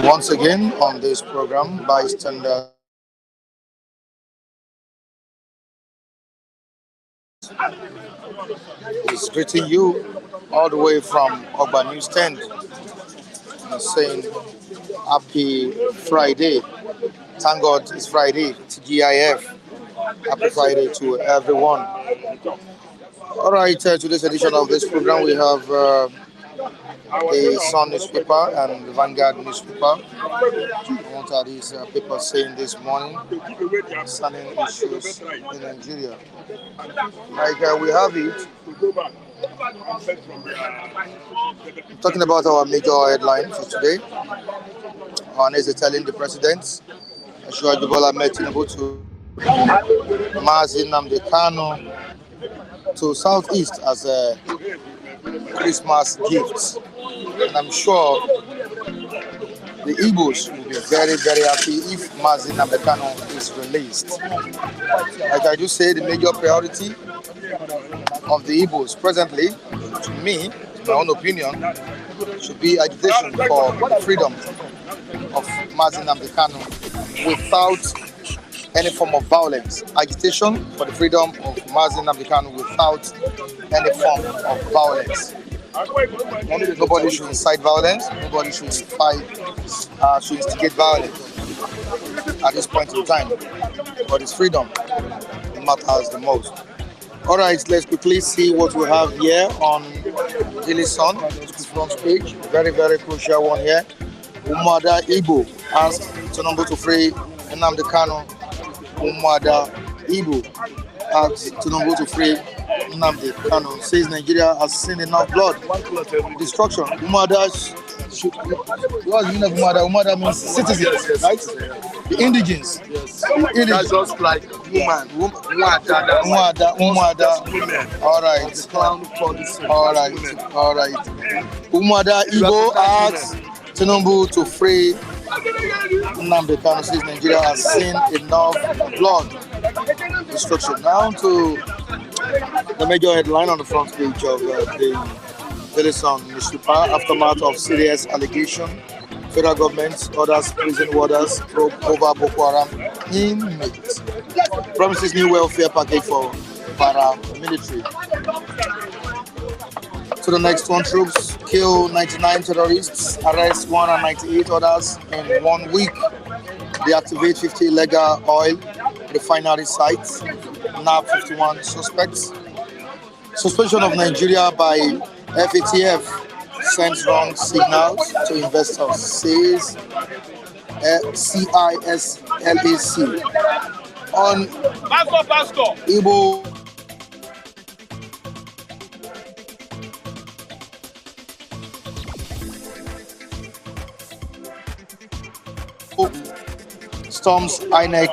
Once again on this program, bystander is greeting you all the way from Urban News Stand and saying happy Friday. Thank God it's Friday, TGIF. Happy Friday to everyone. All right, today's edition of this program we have the Sun newspaper and the Vanguard newspaper. What are these papers saying this morning concerning issues in Nigeria? Like we have it, talking about our major headline for today. Ohanaeze telling the president, Bola Tinubu to Nnamdi Kanu to Southeast as a Christmas gift. And I'm sure the Igbos will be very, very happy if Nnamdi Kanu is released. Like I do say, the major priority of the Igbos presently, to me, my own opinion, should be agitation for the freedom of Nnamdi Kanu without any form of violence. Agitation for the freedom of Nnamdi Kanu without any form of violence. Nobody should incite violence. Nobody should should instigate violence at this point in time. But it's freedom that matters the most. All right, let's quickly see what we have here on Daily Sun, front page. Very, very crucial one here. Umada Igbo asked Tinubu to free Nnamdi Kanu. Umada Igbo asked Tinubu to free Nnamdi Kanu. Says Nigeria has seen enough blood, destruction. Umada, what's the meaning of Umada? Umada means citizens, right? The indigents. Yes. Indigents. That's just like woman. Umada. All right. All right. Umada Igbo asked Tinubu to free Nnamdi Kanu. Says Nigeria has seen enough blood, destruction. Now to the major headline on the front page of the Daily Sun newspaper. Aftermath of serious allegation, federal government orders prison warders probe over Boko Haram inmates. Promises new welfare package for paramilitary. To the next one, troops kill 99 terrorists, arrest 198 others in 1 week. Deactivate 50 illegal oil refinery sites. Nab 51 suspects. Suspension of Nigeria by FATF sends wrong signals to investors, says CISLAC. On Igbo storms INEC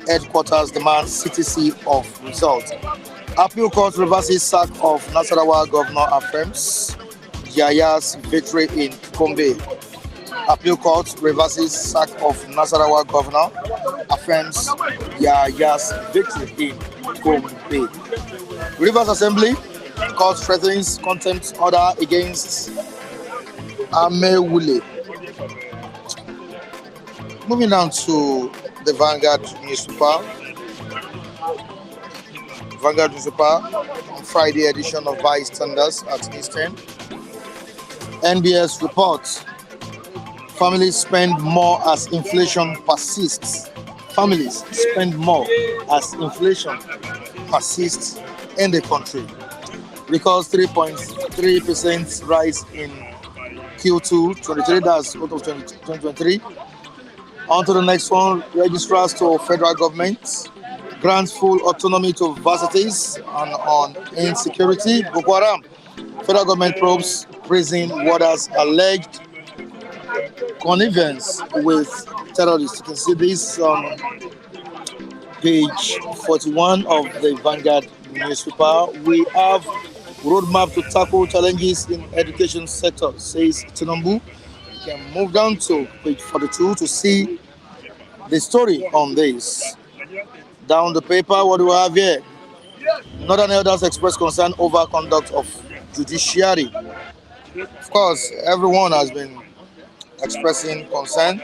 headquarters, demands CTC of result. Appeal court reverses sack of Nasarawa governor, affirms Yaya's victory in Gombe. Appeal court reverses sack of Nasarawa governor, affirms Yaya's victory in Gombe. Rivers Assembly court threatens contempt order against Amewule. Moving down to the Vanguard newspaper. Vanguard newspaper on Friday edition of Bystanders at Eastern. NBS reports families spend more as inflation persists. Families spend more as inflation persists in the country. Records 3.3% rise in Q2 23, that's out of 2023. On to the next one, registrars to federal government, grants full autonomy to varsities, and on insecurity, Boko Haram. Federal government probes prison warders alleged connivance with terrorists. You can see this on page 41 of the Vanguard newspaper. We have roadmap to tackle challenges in education sector, says Tinubu. You can move down to page 42 to see the story on this. Down the paper, what do we have here? Northern elders express concern over conduct of judiciary. Of course, everyone has been expressing concern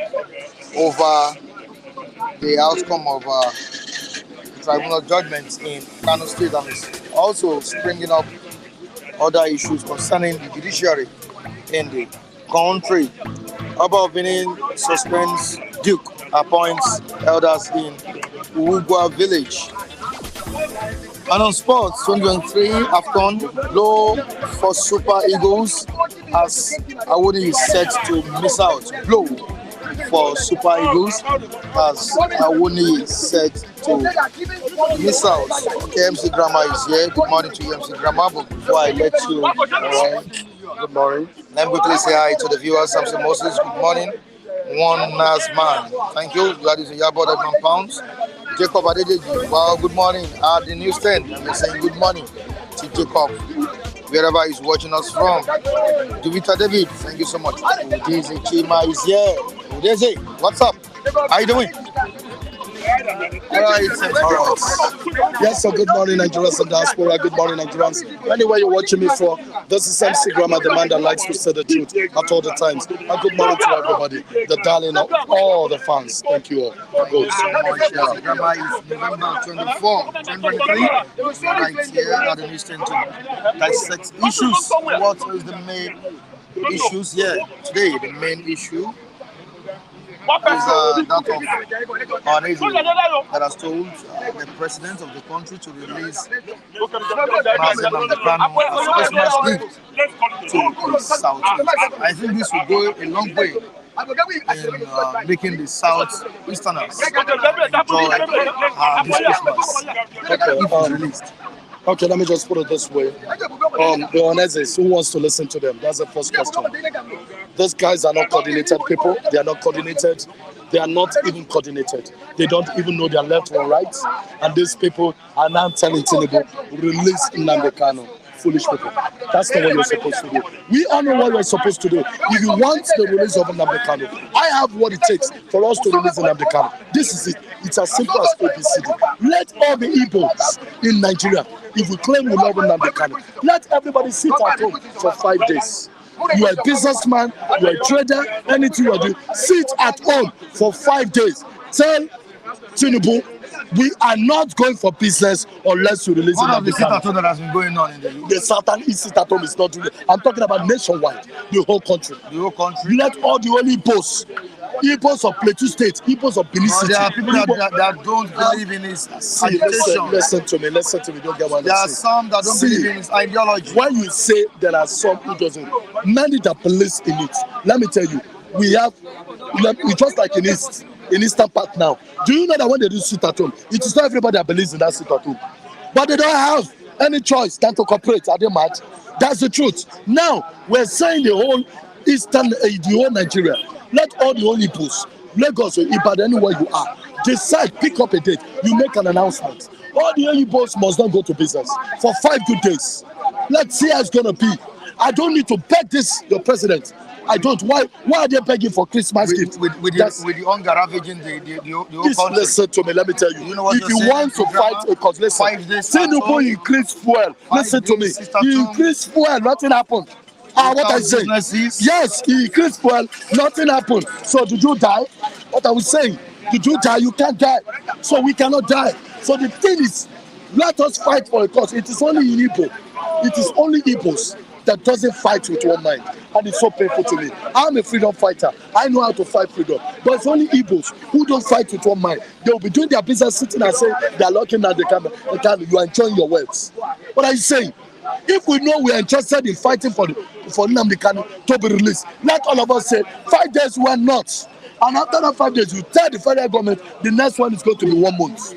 over the outcome of tribunal judgments in Kanu State, and is also springing up other issues concerning the judiciary in the country. Above Benin suspends Duke, appoints elders in Ugwa village. And on sports, 2023 AFCON, low for Super Eagles as Awoni is set to miss out. Blow for Super Eagles as Awoni is set to miss out. Okay, MC Grammar is here. Good morning to you, MC Grammar. But before I let you, good morning. Let me quickly say hi to the viewers. Samson Moses, good morning. One nice man. Thank you. That is a Yabo Edmund Pounds. Jacob Adedeji, wow, good morning. At the news stand, I'm saying good morning to Jacob, wherever he's watching us from. Juvita David, thank you so much. Udeze Chima is here. Udeze, what's up? How you doing? All right. Yes, so good morning, Nigerians and diaspora. Good morning, Nigerians. Anywhere you're watching me for, this is MC Grammar, the man that likes to say the truth at all the times. And good morning to everybody, the darling of all the fans. Thank you all. Good. Grammar is November 24, 2023. Right here at the news stand to dissect issues. What is the main issues here today? The main issue is that of Ohanaeze that has told the president of the country to release Nnamdi Kanu as Christmas gift to the Southeast. I think this will go a long way in making the Southeasterners enjoy this Christmas if it's released. Okay, let me just put it this way. The Ohanaeze, who wants to listen to them? That's the first question. These guys are not coordinated people. They are not coordinated. They are not even coordinated. They don't even know their left or right. And these people are now telling Tinubu, release Nnamdi Kanu. Foolish people. That's not what you're supposed to do. We all know what we're supposed to do. If you want the release of Nnamdi Kanu, I have what it takes for us to release Nnamdi Kanu. This is it. It's as simple as ABCD. Let all the Igbos in Nigeria, if we claim we love Nnamdi Kanu, let everybody sit at home for 5 days. You are a businessman, you are a trader, anything you are doing, sit at home for 5 days. Tell Tinubu, we are not going for business unless you release it. One of the sit-at-home that has been going on in the Southern East sit-at-home is not doing it. I'm talking about nationwide, the whole country. The whole country. Let all the only Igbos of Plateau State, Igbos of Benin City. There are people that don't believe in his agitation. Listen to me, don't get what There are some that don't believe in his ideology. When you say there are some who doesn't, many that believes in it. Let me tell you, we just like in Eastern Park now. Do you know that when they do sit at home, it is not everybody that believes in that sit at home. But they don't have any choice than to cooperate. Are they mad? That's the truth. Now, we're saying the whole the whole Nigeria, let all the holy Igbos, Lagos or Ibadan, anywhere you are, decide, pick up a date, you make an announcement. All the holy Igbos must not go to business for 5 good days. Let's see how it's going to be. I don't need to beg this, your president. I don't. Why are they begging for Christmas gifts? With the hunger ravaging the whole country. Listen to me, let me tell you. If you want to fight a cause, listen. Tinubu increased fuel. Listen to me. He increased fuel, nothing happened. What I say? Yes, he increased fuel, nothing happened. So did you die? What are we saying? Did you die? You can't die. So we cannot die. So the thing is, let us fight for a cause. It is only in Igbo. It is only Igbos that doesn't fight with one mind, and it's so painful to me. I'm a freedom fighter. I know how to fight freedom, but it's only Igbos who don't fight with one mind. They will be doing their business, sitting and saying they're looking at the camera. You are enjoying your words. What are you saying? If we know we are interested in fighting for Nnamdi Kanu to be released, let all of us say 5 days we are not. And after that 5 days, you tell the federal government the next one is going to be 1 month.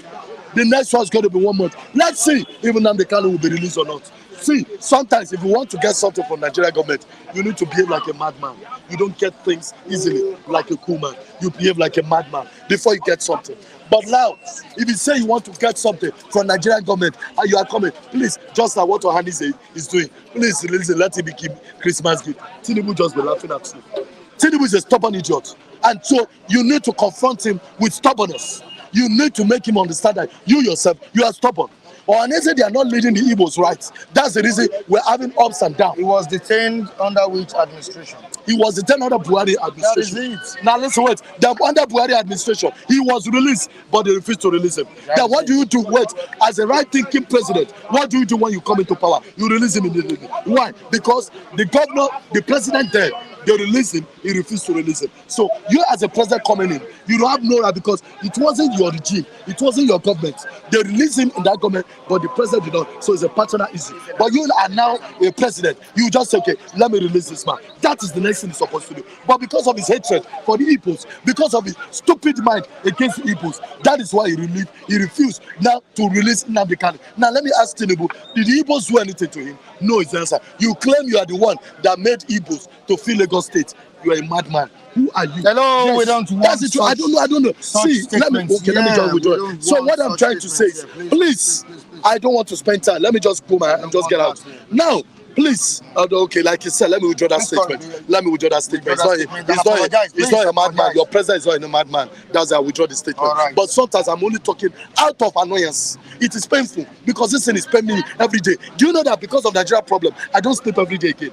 The next one is going to be 1 month. Let's see if Nnamdi Kanu will be released or not. See, sometimes if you want to get something from Nigerian government, you need to behave like a madman. You don't get things easily like a cool man. You behave like a madman before you get something. But now, if you say you want to get something from Nigerian government and you are coming, please, just like what Ohanaeze is doing, please release it, let him give Christmas gift. Tinubu just be laughing at you. Tinubu is a stubborn idiot. And so you need to confront him with stubbornness. You need to make him understand that you yourself, you are stubborn. Ohanaeze, they are not leading the Igbos right. That's the reason we're having ups and downs. He was detained under which administration? He was detained under Buhari administration. That is it. Now listen, wait. Under Buhari administration, he was released, but they refused to release him. Then what do you do? Wait, as a right-thinking president, what do you do when you come into power? You release him immediately. Why? Because the governor, the president there, they release him, he refused to release him. So you as a president coming in, you don't have no right because it wasn't your regime, it wasn't your government. They released him in that government, but the president did not. So it's a personal issue. But you are now a president, you just say, okay, let me release this man. That is the next thing he's supposed to do. But because of his hatred for the Igbos, because of his stupid mind against the Igbos, that is why he refused now to release Nnamdi Kanu. Now let me ask Tinubu, did the Igbos do anything to him? No is the answer. You claim you are the one that made Igbos to feel Lagos State. You are a madman. Who are you? Hello, yes. We don't want that's it. I don't know. See, let me just withdraw. So what I'm trying to say is, please, I don't want to spend time. Let me just go and just get out. Now, please, okay, like you said, let me withdraw that statement. Let me withdraw that statement. It's not a madman. Your president is not a madman. That's why I withdraw the statement. But sometimes I'm only talking out of annoyance. It is painful because this thing is paining me every day. Do you know that because of the Nigeria problem, I don't sleep every day again?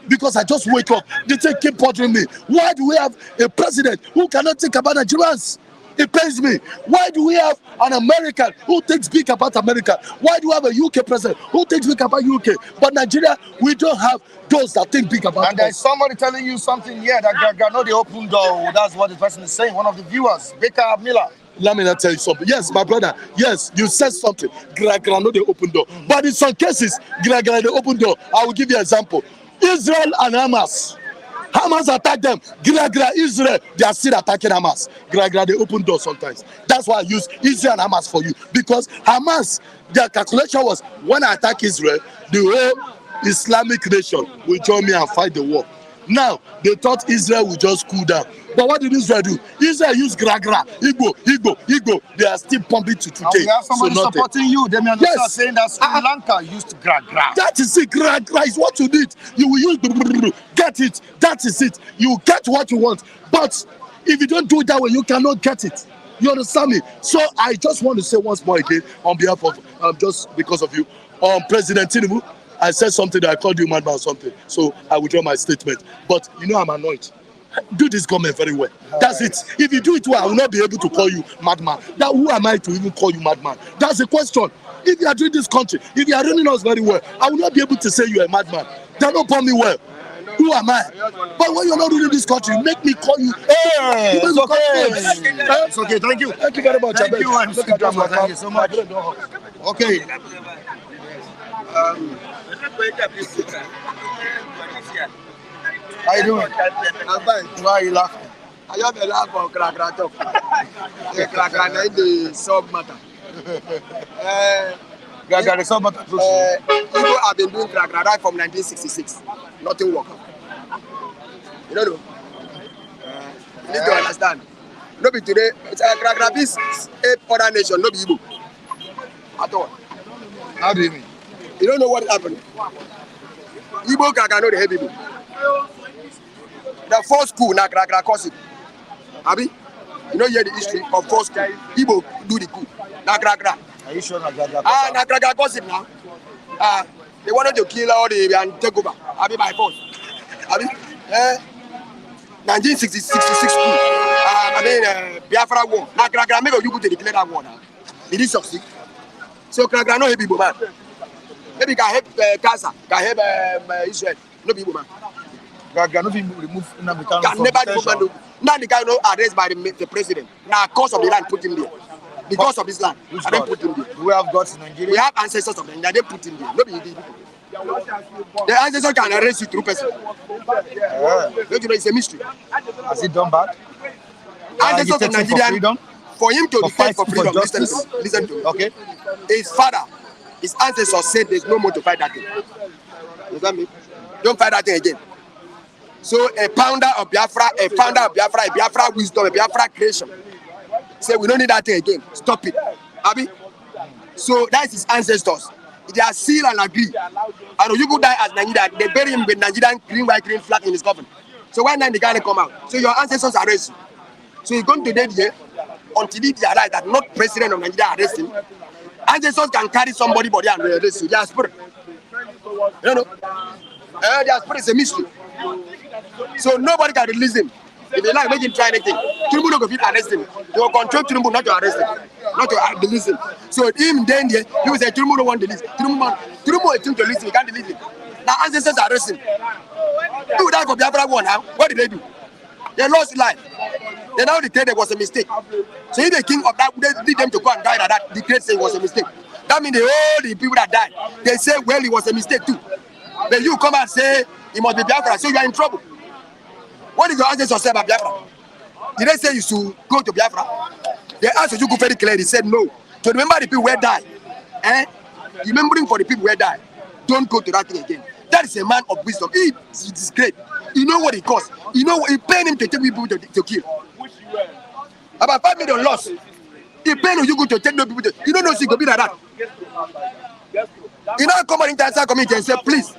Because I just wake up, they keep bothering me. Why do we have a president who cannot think about Nigerians? It pains me. Why do we have an American who thinks big about America? Why do we have a UK president who thinks big about UK? But Nigeria, we don't have those that think big about. And there's somebody telling you something here that not the open door. That's what the person is saying. One of the viewers, Baker Miller. Let me not tell you something. Yes, my brother. Yes, you said something. Gra no the open door. But in some cases, gra the open door. I will give you an example. Israel and Hamas. Hamas attack them. Israel, they are still attacking Hamas. They open doors sometimes. That's why I use Israel and Hamas for you. Because Hamas, their calculation was when I attack Israel, the whole Islamic nation will join me and fight the war. Now, they thought Israel would just cool down. But what did Israel do? Israel used Igbo. They are still pumping to today. We have somebody supporting you. They may understand saying that Sri Lanka used gra. That is it. Gra is what you need. You will use get it. That is it. You get what you want. But if you don't do it that way, you cannot get it. You understand me? So I just want to say once more again, on behalf of just because of you, President Tinubu, I said something that I called you madman or something. So I withdraw my statement. But you know I'm annoyed. Do this government very well. That's it. If you do it well, I will not be able to call you madman. Now, who am I to even call you madman? That's the question. If you are doing this country, if you are running us very well, I will not be able to say you are a madman. They don't call me well. Who am I? But when you're not ruling this country, you make me call you. Hey, it's okay. It's okay. Thank you. Thank you very much. Thank you so much. Okay. How you doing? I'm fine. Why are you laughing? I just laugh for crack talk. The sub matter. The sub matter. People have been doing crack right from 1966. Nothing work. You don't know. You need to understand. No be today. It's a crack is a other nation. No be Igbo at all. How do you mean? You don't know what happened. Igbo crack know the heavy Igbo. The first school na crack course it. Abi, you know hear the history of first school. Igbo do the coup. Na crack. Are you sure na crack? Na crack course it now. They wanted to kill all the and take over. Abi by force. Abi, 1966 coup. Biafra war. Na crack make you go to declare that war now. Did it succeed? So crack no heavy Igbo man. Maybe can help Gaza, can help Israel. No be Igbo man. Can remove Nnamdi Kanu can never remove Nnamdi Kanu arrested by the president. Now, cause of the land put him there. Because of this land, I didn't put him there. We have gods in Nigeria. We have ancestors of them. They didn't put him there. Nobody did. The ancestors can arrest you through person. Don't you know it's a mystery? Has it done bad? Ancestors of Nigeria, for him to fight for freedom, listen to me. Okay. His father, his ancestors said there's no more to fight that thing. You understand me? Don't fight that thing again. So a founder of Biafra, a Biafra wisdom, a Biafra creation. Say we don't need that thing again. Stop it. Abi? So that's his ancestors. They are seal and agree. And you go die as Nigeria, they bury him with Nigerian green, white, green flag in his coffin. So why not the guy come out? So your ancestors arrest you. So he's going to dead here until he realize that not president of Nigeria arrest him. Ancestors can carry somebody body and arrest you. They are spirit. You know? Their spirit is a mystery. So nobody can release him. If they like, make him try anything. Tinubu no go fit arrest him. They will control Tinubu not to arrest him, not to release him. So him then there, he will say Tinubu no want to release. Tinubu is to release him, he can't release him. Now ancestors arrest him. People died for Biafra war now. What did they do? They lost life. They now declared there was a mistake. So if the king of that, they need them to go and die like that, declared say it was a mistake. That means all the people that died, they say, well, it was a mistake too. Then you come and say, it must be Biafra, so you are in trouble. What did your ancestors say about Biafra? Did they say you should go to Biafra? They asked you very clearly, they said no. So remember the people who died. Remembering for the people who died. Don't go to that thing again. That is a man of wisdom. He is great. You know what it costs. You know what it paid him to take people to kill. About 5 million loss. He paid you go to take no people to. You don't know she could be like that. You now come on international community and say, please,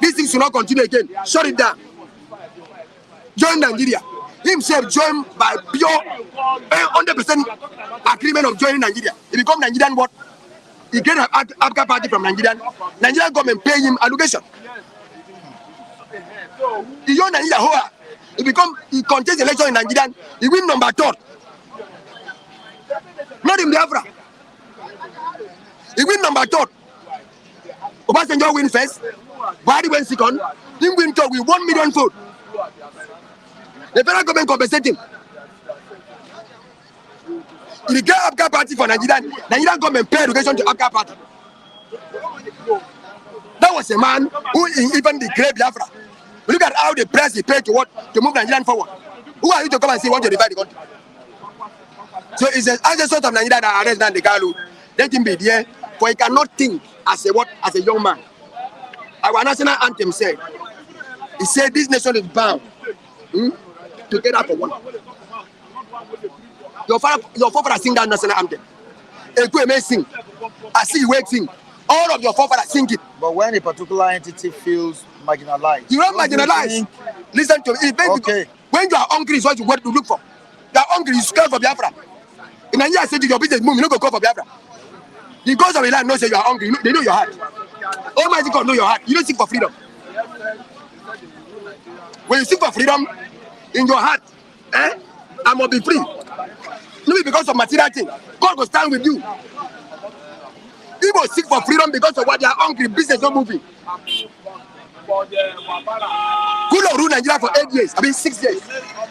this thing should not continue again. Shut it down. Join Nigeria. Himself joined by pure 100% agreement of joining Nigeria. He become Nigerian what? He get an Abga party from Nigerian. Nigerian government pay him allocation. He joined Nigeria. He contest election in Nigerian. He win number 3. Not in Biafra. He win number 3. Obasanjo win first. Buhari win second. He win 3rd with 1 million votes. The federal government compensate him. He get Abga party for Nigerian government pay education to Abga party. That was a man who even declared Biafra. Look at how the press he paid to move Nigerian forward. Who are you to come and say you want to divide the country? So it's an ancestor of Nigeria that arrest Nnamdi Kanu. Let him be there, for he cannot think as a young man. Our national anthem said, he said this nation is bound together for one. Your forefather sing that national anthem. Ekwe may sing. I see you sing. All of your forefathers sing it. But when a particular entity feels marginalized, you don't marginalize. Listen to me. Okay. When you are hungry, is what you want to look for. You are hungry, you scared for Biafra. In Nigeria, say to your business move, you don't go call for Biafra. The gods of the land know say you are hungry. They know your heart. Almighty God know your heart. You don't seek for freedom. When you seek for freedom in your heart, I must be free. Not because of material thing. God will stand with you. People seek for freedom because of what they are hungry. Business not moving. Kulu rule Nigeria for 8 years. 6 years.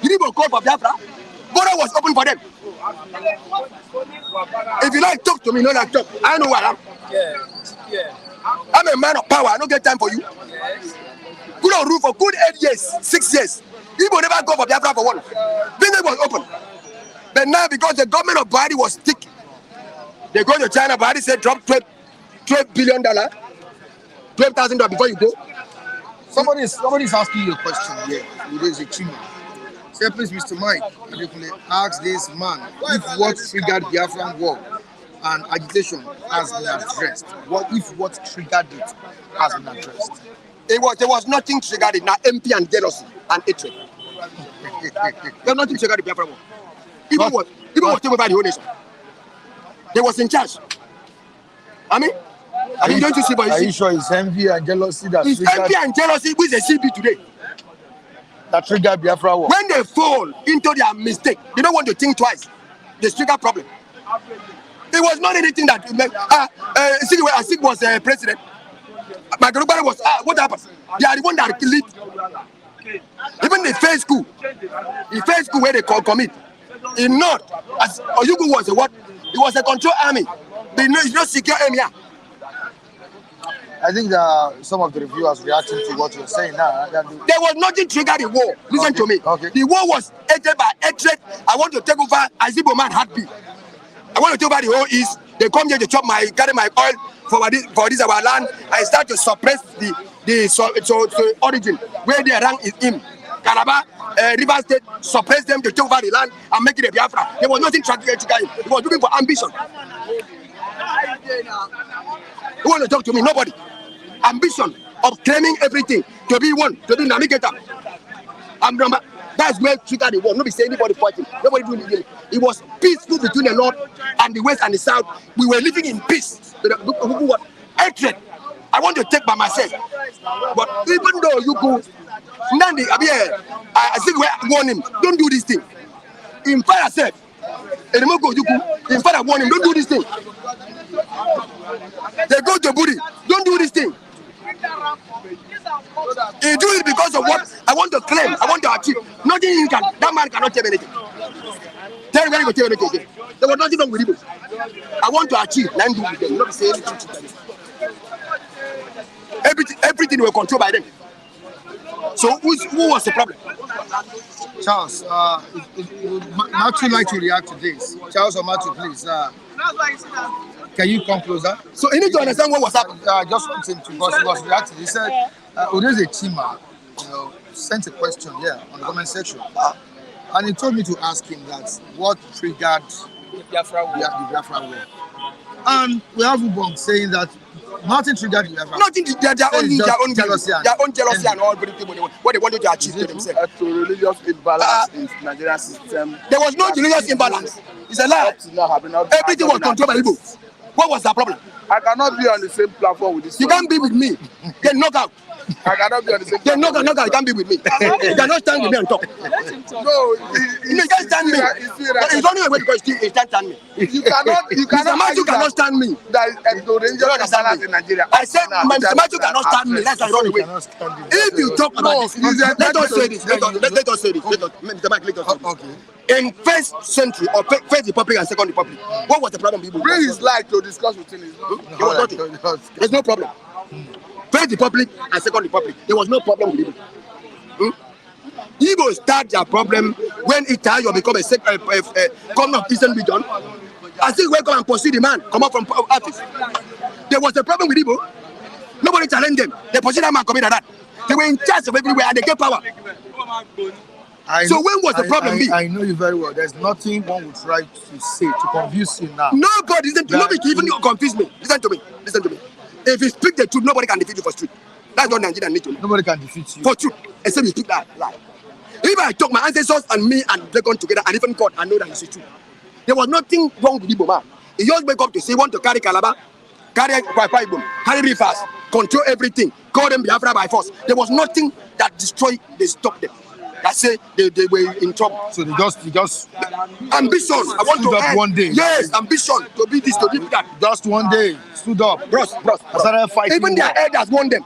You need to call for Biafra. Border was open for them. If you like talk to me, no like talk. I know what I am. I'm a man of power. I don't get time for you. Kulu rule for good 8 years, 6 years. People never go for Biafra for one. Business was open. But now because the government of Buhari was thick, they go to China. Buhari said drop $12 billion, $12,000 before you go. Somebody is asking you a question here. It is a chino. Say, please, Mr. Mike, ask this man if what triggered Biafran war and agitation has been addressed. What triggered it has been addressed? There was nothing triggered it. Now empty and jealousy and hatred. There was nothing triggered the Biafran war. People was taking over the whole nation. They was in charge. Don't you see? Are you sure it's envy and jealousy that it's envy and jealousy which they CB today? That triggered Biafra war. When they fall into their mistake, they don't want to think twice. They trigger problem. It was not anything that Asik was president. My grandfather was what happened? They are the one that lead. Even the first school where they commit. In North, as Oyugu was a what? It was a control army. It's not secure army. I think some of the reviewers reacting to what you're saying now. There was nothing triggered the war. Listen to me. Okay. The war was headed by hatred. I want to take over as Igbo man heartbeat. I want to take over the whole East. They come here to carry my oil for this our land. I start to suppress the origin where their rank is in. Calabar, River State, suppress them to take over the land and make it a Biafra. There was nothing triggered. It was looking for ambition. Who want to talk to me? Nobody. Ambition of claiming everything to be one, to be navigator. That's where triggered the war. Nobody say anybody fighting. Nobody doing it. It was peaceful between the North and the West and the South. We were living in peace. Hatred. I want to take by myself. But even though you go Nnamdi, I think we warn him. Don't do this thing. In fire said, in fire warn him. Don't do this thing. They go to Buri. Don't do this thing. He do it because of what I want to claim. I want to achieve. Nothing you can. That man cannot tell anything. Tell me to tell anything again. There was nothing wrong with him. I want to achieve. Let him do it. Not say anything to them. Everything was controlled by them. So who was the problem? Charles, Matthew like to react to this. Charles or Matthew, please. Can you come closer? So you need to understand what was happening. I just want him to because he was reacting. He said, Ohanaeze Chima, sent a question here on the comment section. And he told me to ask him that what triggered the Biafra war. And we have Ubong saying that nothing triggered the Biafra war. Nothing, their own jealousy and all what they wanted to achieve to themselves. To religious imbalance in Nigerian system. There was no religious imbalance. It's a lie. Everything was controlled by Igbo. What was the problem? I cannot be on the same platform with this. You can't be with me. Then knock out. I cannot be on the same Then platform. knock out. You can't be with me. You cannot stand with me and talk. No, You can't stand me. It's only a way because he can't stand me. You cannot Mr. Matthew cannot stand me. There is no religious imbalance in Nigeria. I said Mr. Matthew cannot stand me. That's why I run away. If you talk about this, let us say this. Let us say this. Mr. Mike, let us say this. Okay. In first century or first republic and second republic, what was the problem people? Bring his life to discuss with him. There was nothing. There's no problem. First republic and second republic, there was no problem with Igbo. Igbo start their problem when Italy become a governor of Eastern region. I think welcome and pursue the man come up from office. There was a problem with Igbo. Nobody challenged them. They pursued that man coming like that. They were in charge of everywhere and they get power. So when was the problem? I know you very well. There's nothing one would try to say to confuse you now. Nobody, nobody can even confuse me. Listen to me. If you speak the truth, nobody can defeat you for truth. That's what Nigeria need to know. Nobody can defeat you For truth, except you speak that lie. If I talk my ancestors and me and they gone together and even God, I know that it's true. There was nothing wrong with Igbo man. He just wake up to say, want to carry Calabar, carry Kwakwa Igbo, carry rivers, control everything, call them Biafra by force. There was nothing that destroyed, they stopped them. That say they were in trouble. So they just ambition. I want to up one day. Yes, ambition to be this, to be that. Just one day stood up. Bros. Started fighting. Even their elders won them.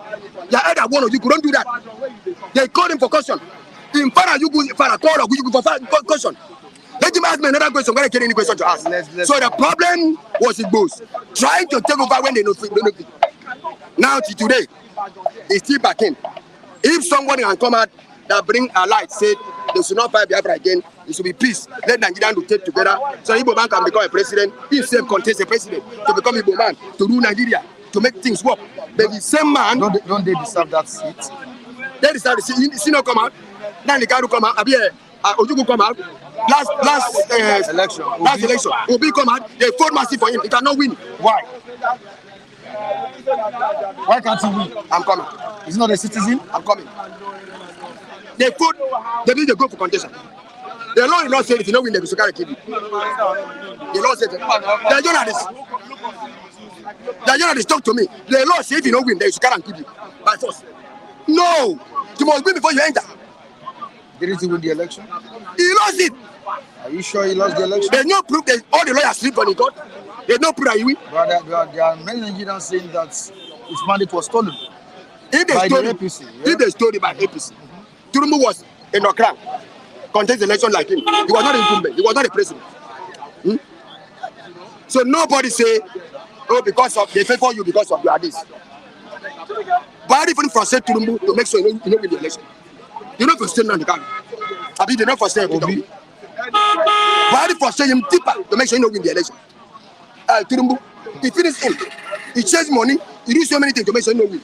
Their elder won, you couldn't do that. They called him for caution. In Farah, you go for caution. Let him ask me another question. When I get any question to ask. So the problem was Igbos trying to take over when they know. Now to today, it's still back in. If somebody can come out that bring a light, said they should not fight Biafra again, it should be peace. Let Nigerians to take together. So Igbo man can become a president. He himself contest a president to become Igbo man, to rule Nigeria, to make things work. But the same man, don't they deserve that seat? They deserve the seat. See no come out. Then the Kanu come out. Ojugu come out. Last election. Obi come out. They fought massive for him. He cannot win. Why? Why can't he win? I'm coming. He's not a citizen. I'm coming. They put, they need to go for contention. The law is not saying if you don't win, they will carry kill you. The law said, the journalist talk to me. The law says if you don't win, they will carry and kill you by force. No, you must win before you enter. Didn't he win the election? He lost it. Are you sure he lost the election? There's no proof. All the lawyers sleep on the court. There's no proof that he win. But there are many Nigerians saying that his mandate was stolen. If they stole it, APC, if they stole it by APC, Tinubu was in Okran, contest election like him. He was not incumbent. He was not a president. So nobody say, oh, because of they favor you because of you are this. But even frustrate Tinubu to make sure you don't win the election. You know frustrate on the country. I mean, they don't frustrate Obi. But frustrate him deeper to make sure you don't win the election. Tinubu, he finished him. He chased money. He did so many things to make sure you don't win.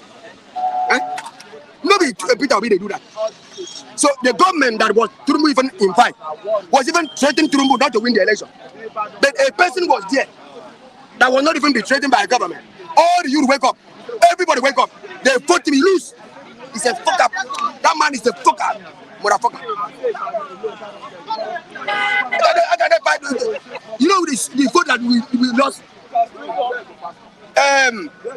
Nobody Peter Obi they do that. So the government that was Tinubu even in fight was even threatening Tinubu not to win the election. But a person was there that was not even be threatened by a government. All the youth wake up. Everybody wake up. They vote him, he lose. He's a fuck up. That man is a fuck up. Motherfucker. You know the vote that we lost.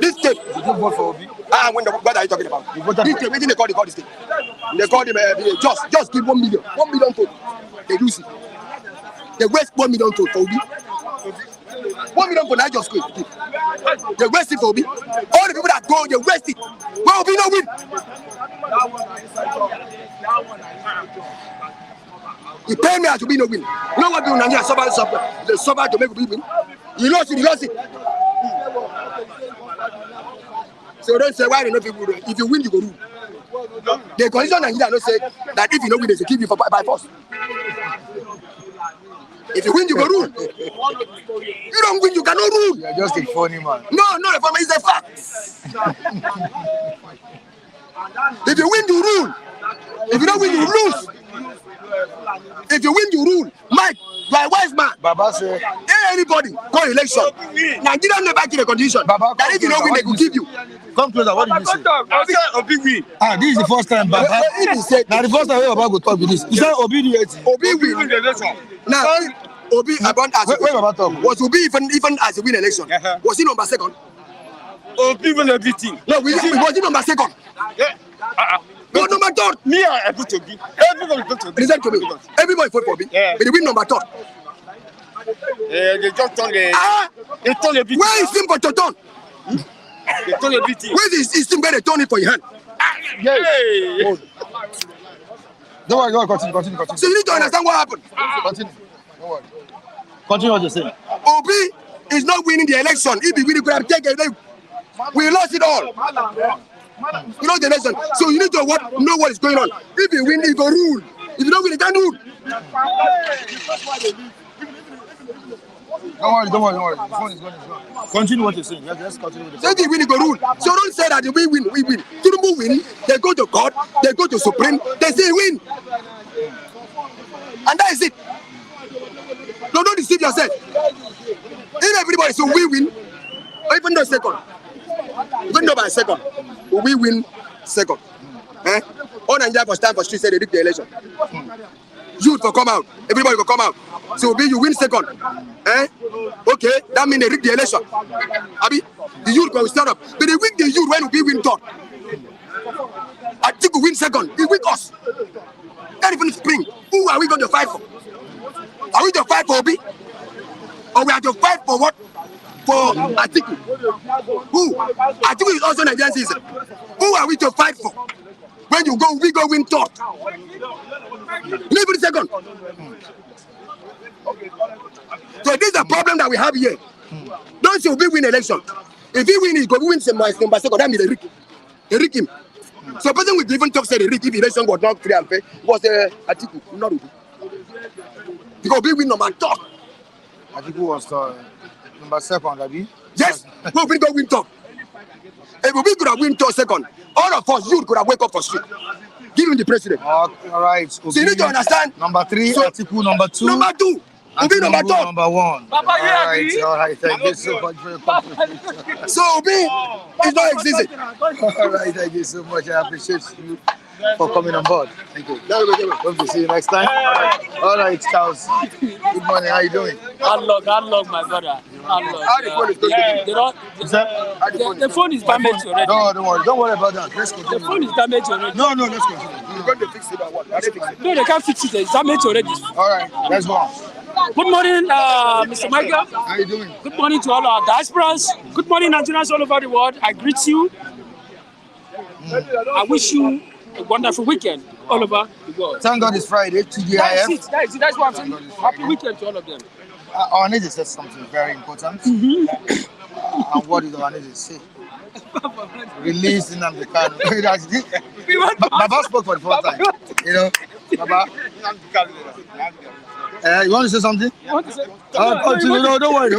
This tape. Did you vote for Obi? when what are you talking about? This thing, they call this thing. They call him just give 1 million. 1 million to they lose it. They waste 1 million to Obi. 1 million for Niger School. They waste it for Obi. All the people that go, they waste it. But Obi no win. He paid me to be no win. You know what do Nigeria suffer to make Obi win? He lost it. So don't say why they not people. If you win, you go rule. The condition Nigeria don't say that if you don't win, they should keep you by force. If you win, you go rule. You don't win, you cannot rule. You're just a funny man. No, a funny, it's a fact. If you win, you rule. If you don't win, you lose. If you win, you rule. Mike, you are a wise man. Baba say, anybody call election. Nigeria never give a condition. Baba, that if you don't win, they will give you. Come closer. What did you say? Obi win. This is the first time, Baba. Now the first time Baba go talk with this. You said Obi win. Obi win the election. Now, Obi about as wait, Baba talk. Was Obi even as a win election? Was he number second? Obi win everything. No, was he number second? Yeah. Go number third. Me, I put Obi. Everybody put Obi. Listen to me. Everybody vote for Obi. Yeah. But they win number third. They just turn the. They turn everything. Where is him for to turn? They turn everything. Where is him where they turn it for your hand? Yes. Don't worry, continue. So you need to understand what happened. Continue. Don't worry. Continue what you're saying. Obi is not winning the election. If he really could have taken it, we lost it all. You know the election. So you need to know what is going on. If you win, you go rule. If you don't win, you can't rule. Don't worry. The phone is going. Continue what you're saying. Just continue with the So if you win, you go rule. So don't say that we win. Tinubu win. They go to court. They go to Supreme. They say win. And that is it. No, don't deceive yourself. If everybody so we win, or even though second, even though by second, we win second. All Nigeria for stand for street say they rig the election. Youth for come out, everybody will come out. So you win second. Okay, that means they rig the election. Abi, the youth will stand up. But they win the youth when we win third. I think we win second. We win us. Not even spring. Who are we going to fight for? Are we to fight for Obi? Or we are to fight for what? For Atiku. Who? Atiku is also Nigerian citizen. Who are we to fight for? When you go, we go win third. Leave it second. So this is the problem that we have here. Don't say Obi win election. If he win, he go win number second. That means they rig him. So person with different talk said they rig if election was not free and fair. Was Atiku, not Obi. Because Obi win number third. Atiku was number second, Abi. Yes, Obi go win third. If Obi could have win third second, all of us, you could have wake up for street. Give him the president. All right. So you need to understand. Number 3, so, Atiku number 2. Number 2. Obi number 3. Number 1. Papa, all right. Thank you so much for your contribution. So Obi is not existing. All right. Thank you so much. I appreciate you for coming on board. Thank you. Hope to see you next time. All right, Charles. Good morning. How you doing? Unlock, my brother. Unlock. How the phone is going to The phone is damaged already. No, don't worry about that. Let's continue. The phone is damaged already. No, let's continue. You're going to fix it or what? No, they can't fix it. It's damaged already. All right, let's go on. Good morning, Mr. Michael. How you doing? Good morning to all our diasporas. Good morning, Nigerians all over the world. I greet you. I wish you a wonderful weekend all over the world. Thank God it's Friday, TGIF. That's what I'm saying. Happy weekend to all of them. Ohanaeze said something very important. And what did Ohanaeze say? Release Nnamdi Kanu. Baba spoke for the first time. You know, Baba. You want to say something? You want to say? No, don't worry.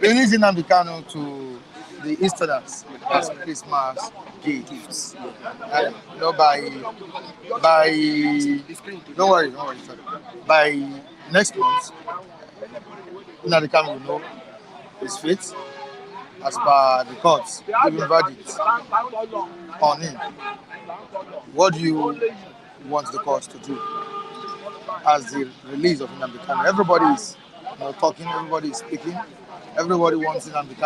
Release Nnamdi Kanu to the Easterners as Christmas gifts. You know, by don't worry, sorry. By next month, Nnamdi Kanu will know his fate as per the courts giving verdict on him. What do you want the courts to do as the release of Nnamdi Kanu? Everybody is talking, everybody is speaking, everybody wants Nnamdi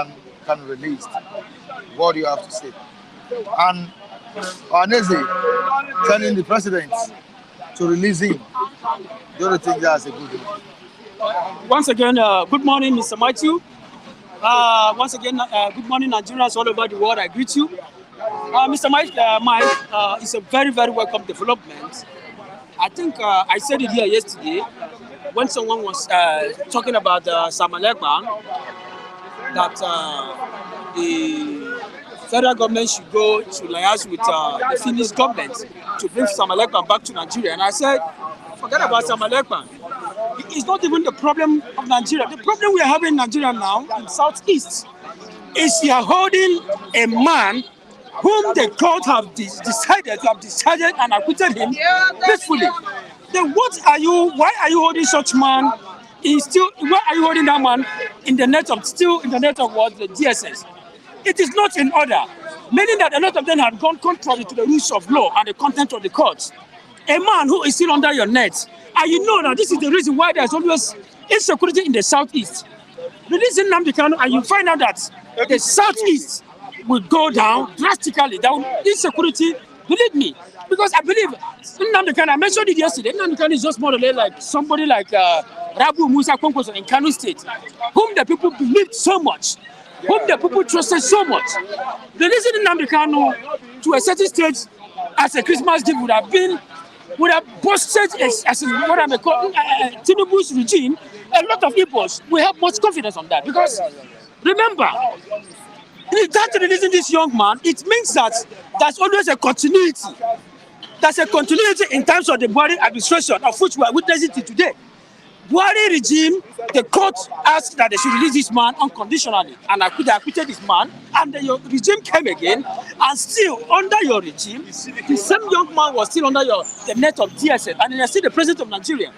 Kanu released. What do you have to say? And Ohanaeze telling the president to release him. Do you think that's a good thing? Once again, good morning, Mr. Matthew. Once again, good morning, Nigerians all over the world. I greet you. Mr. Mike, it's a very, very welcome development. I think I said it here yesterday when someone was talking about Samalekman, that the federal government should go to liaise with the Finnish government to bring Samalekman back to Nigeria. And I said, forget about Samalekman. It's not even the problem of Nigeria. The problem we are having in Nigeria now, in Southeast, is you are holding a man whom the court have decided and acquitted him peacefully. Then why are you holding such man? Why are you holding that man in the net of what? The DSS? It is not in order, meaning that a lot of them have gone contrary to the rules of law and the content of the courts. A man who is still under your net, and you know that this is the reason why there's always insecurity in the Southeast. Releasing Nnamdi Kanu, and you find out that the Southeast will go down drastically. Down insecurity, believe me, because I believe Nnamdi Kanu. I mentioned it yesterday. Nnamdi Kanu is just more or less like somebody like Rabu Musa Kwankwaso in Kanu State, whom the people believed so much, whom the people trusted so much. Releasing Nnamdi Kanu to a certain stage as a Christmas gift would have boosted as in what I'm calling Tinubu's regime. A lot of people will have much confidence on that, because remember, without releasing this young man, it means that there's always a continuity. There's a continuity in terms of the Buhari administration, of which we are witnessing today. Buhari regime, the court asked that they should release this man unconditionally, and they acquitted this man, and the regime came again, and still under your regime, the same young man was still under the net of DSS, and they are still the president of Nigeria.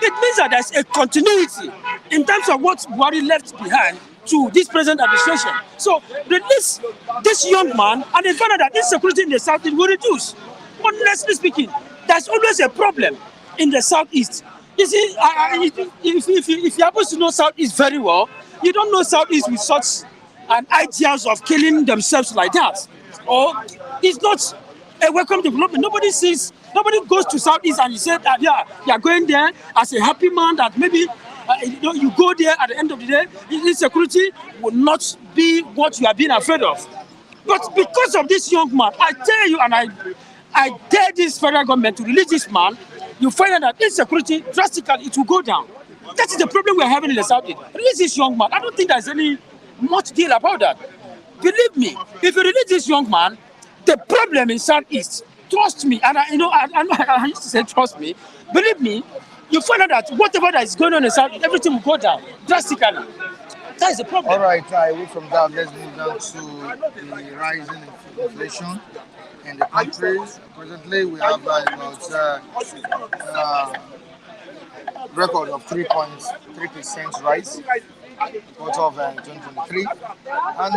It means that there's a continuity in terms of what Buhari left behind to this present administration. So release this young man, and they find out that insecurity in the South will reduce. Honestly speaking, there's always a problem in the Southeast. You see, if you happen to know Southeast very well, you don't know Southeast with such an ideas of killing themselves like that. Or it's not a welcome development. Nobody goes to Southeast and you say that you are going there as a happy man, that maybe you go there at the end of the day, insecurity will not be what you are being afraid of. But because of this young man, I tell you, and I dare this federal government to release this man, you find out that insecurity drastically, it will go down. That is the problem we're having in the Southeast. Release this young man. I don't think there's any much deal about that. Believe me, if you release this young man, the problem in Southeast, trust me, and I used to say trust me, believe me, you find out that whatever that is going on in South, everything will go down drastically. That is the problem. All right, away from that, let's move down to the rising inflation in the country. Presently, we have about record of 3.3% rise quarter of 2023, and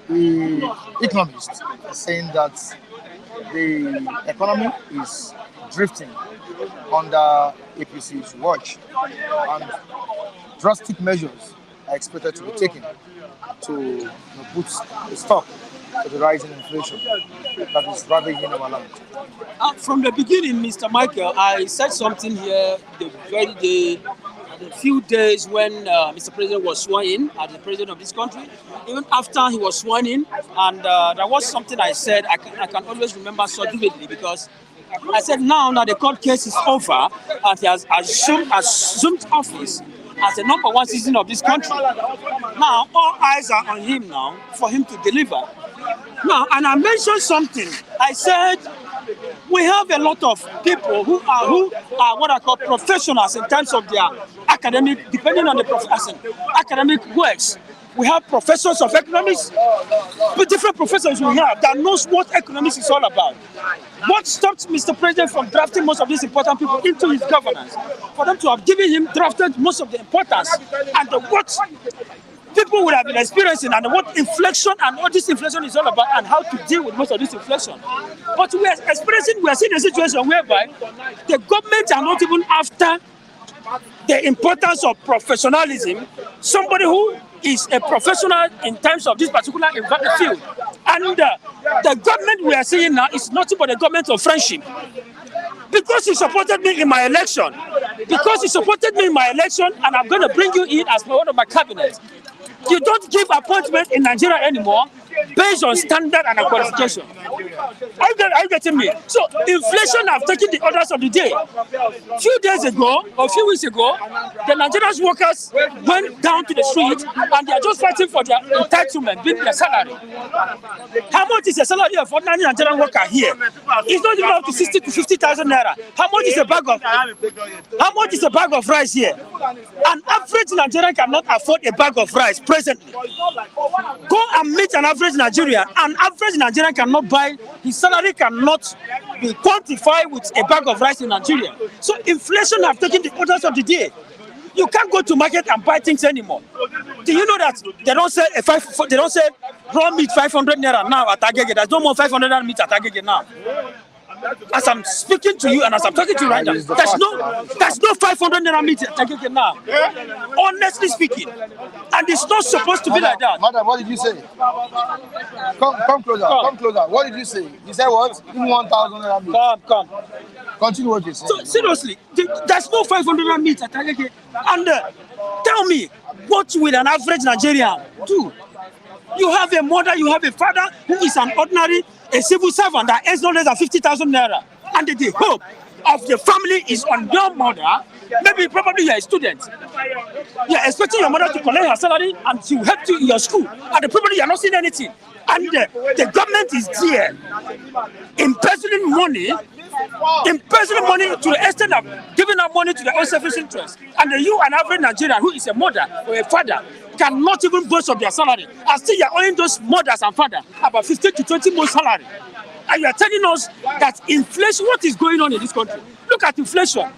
the economists are saying that the economy is drifting under APC's watch, and drastic measures are expected to be taken to put a stop to the rising inflation that is ravaging our land. From the beginning, Mr. Michael, I said something here the very day, the few days when Mr. President was sworn in as the president of this country, even after he was sworn in, and there was something I said, I can always remember so vividly, because I said now that the court case is over and he has assumed office as the number one citizen of this country. Now, all eyes are on him now for him to deliver. Now, and I mentioned something. I said we have a lot of people who are what I call professionals in terms of their academic, depending on the academic works. We have professors of economics, but different professors we have that knows what economics is all about. What stopped Mr. President from drafting most of these important people into his governance? For them to have given him drafted most of the importance and what people would have been experiencing and what inflation and what this inflation is all about and how to deal with most of this inflation. But we are seeing a situation whereby the government are not even after the importance of professionalism, somebody who is a professional in terms of this particular field. And the government we are seeing now is nothing but a government of friendship. Because you supported me in my election, and I'm going to bring you in as one of my cabinet. You don't give appointment in Nigeria anymore based on standard and qualification. Are you getting me? So inflation have taken the orders of the day. A few days ago, or a few weeks ago, the Nigerian workers went down to the street and they are just fighting for their entitlement, being their salary. How much is the salary of ordinary Nigerian worker here? It's not even up to 60 to 50,000 naira. How much is a bag of rice here? An average Nigerian cannot afford a bag of rice presently. Go and meet an average Nigerian. An average Nigerian cannot buy, his salary cannot be quantified with a bag of rice in Nigeria. So inflation have taken the orders of the day. You can't go to market and buy things anymore. Do you know that they don't say raw meat 500 naira now at Agege? There's no more 500 naira meat at Agege now. As I'm speaking to you and as I'm talking to you right now, there's no 500 naira meat at Agege now. Honestly speaking, and it's not supposed to be like that. Madam, what did you say? Come closer. Come closer. What did you say? You said what? Even 1,000 naira meat. Come. Continue what you say. So seriously, there's no 500 naira meat at Agege. And tell me, what will an average Nigerian do? You have a mother, you have a father who is an ordinary, a civil servant that earns no less than 50,000 naira. And the hope of the family is on your mother. Probably you're a student. You're expecting your mother to collect her salary and to help you in your school. And probably you're not seeing anything. And the government is there embezzling money to the extent of giving out money to their own selfish interest. And you, an average Nigerian who is a mother or a father, cannot even boast of their salary. And still you're owing those mothers and fathers about 15 to 20 more salary. And you are telling us that inflation, what is going on in this country? Look at inflation.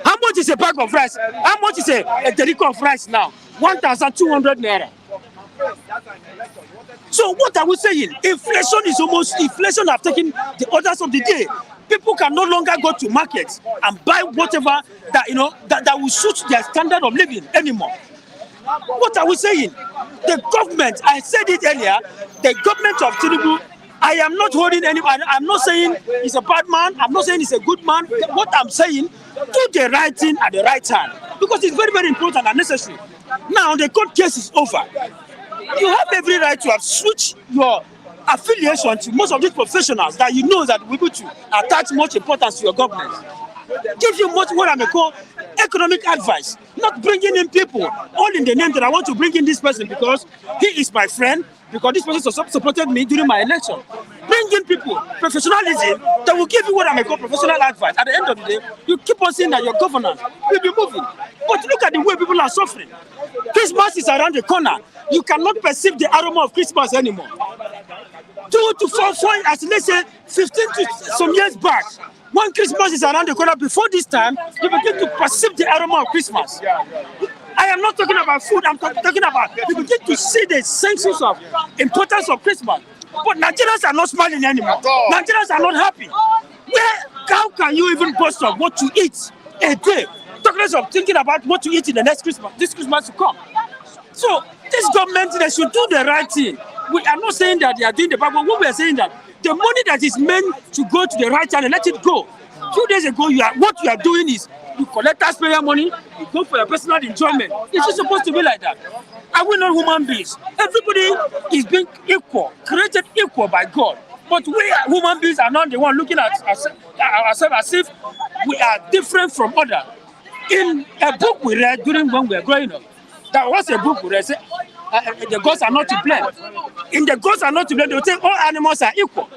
How much is a bag of rice? How much is a derico of rice now? 1,200 naira. So what are we saying? Inflation have taken the orders of the day. People can no longer go to markets and buy whatever that will suit their standard of living anymore. What are we saying? The government, I said it earlier, the government of Tinubu, I am not holding anybody. I'm not saying he's a bad man. I'm not saying he's a good man. What I'm saying, do the right thing at the right time. Because it's very, very important and necessary. Now the court case is over. You have every right to have switched your affiliation to most of these professionals that you know that will be able to attach much importance to your government. Give you much what I may call economic advice, not bringing in people all in the name that I want to bring in this person because he is my friend, because this person supported me during my election. Bring in people, professionalism, that will give you what I may call professional advice. At the end of the day, you keep on saying that your governance will be moving. But look at the way people are suffering. Christmas is around the corner. You cannot perceive the aroma of Christmas anymore. 2 to 4, as let's say 15 to some years back, when Christmas is around the corner, before this time, you begin to perceive the aroma of Christmas. I am not talking about food, I'm talking about you begin to see the sense of importance of Christmas. But Nigerians are not smiling anymore. Nigerians are not happy. How can you even boast of what to eat a day? Talk less of thinking about what to eat in the next Christmas, this Christmas to come. So this government, they should do the right thing. We are not saying that they are doing the bad, but what we are saying that the money that is meant to go to the right channel, let it go. A few days ago, what you are doing is you collect taxpayer money, you go for your personal enjoyment. It's just supposed to be like that. Are we not human beings? Everybody is being equal, created equal by God. But we human beings are not the one looking at ourselves as if we are different from others. In a book we read when we were growing up, there was a book we read, the gods are not to blame. In the gods are not to blame, they will say all animals are equal.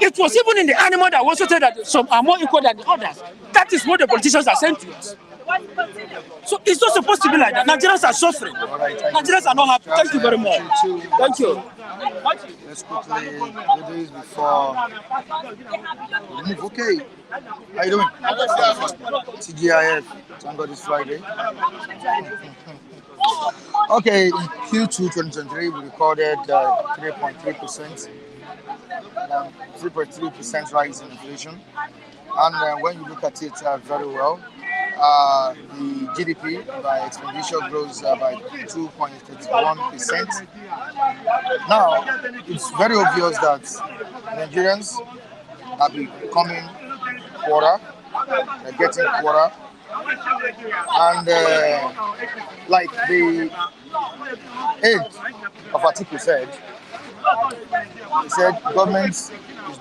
It was even in the animal that also said that some are more equal than the others. That is what the politicians are saying to us. So it's not supposed to be like that. Nigerians are suffering. Nigerians are not happy. Thank you very much. Thank you. Let's quickly do this before we move. Okay. How you doing? TGIF. Thank God it's Friday. Okay, in Q2 2023, we recorded 3.3%, 3.3% rise in inflation. And when you look at it very well, the GDP by expenditure grows by 2.31%. Now, it's very obvious that Nigerians are becoming poorer, they're getting poorer, and like the aide of Atiku said, he said government is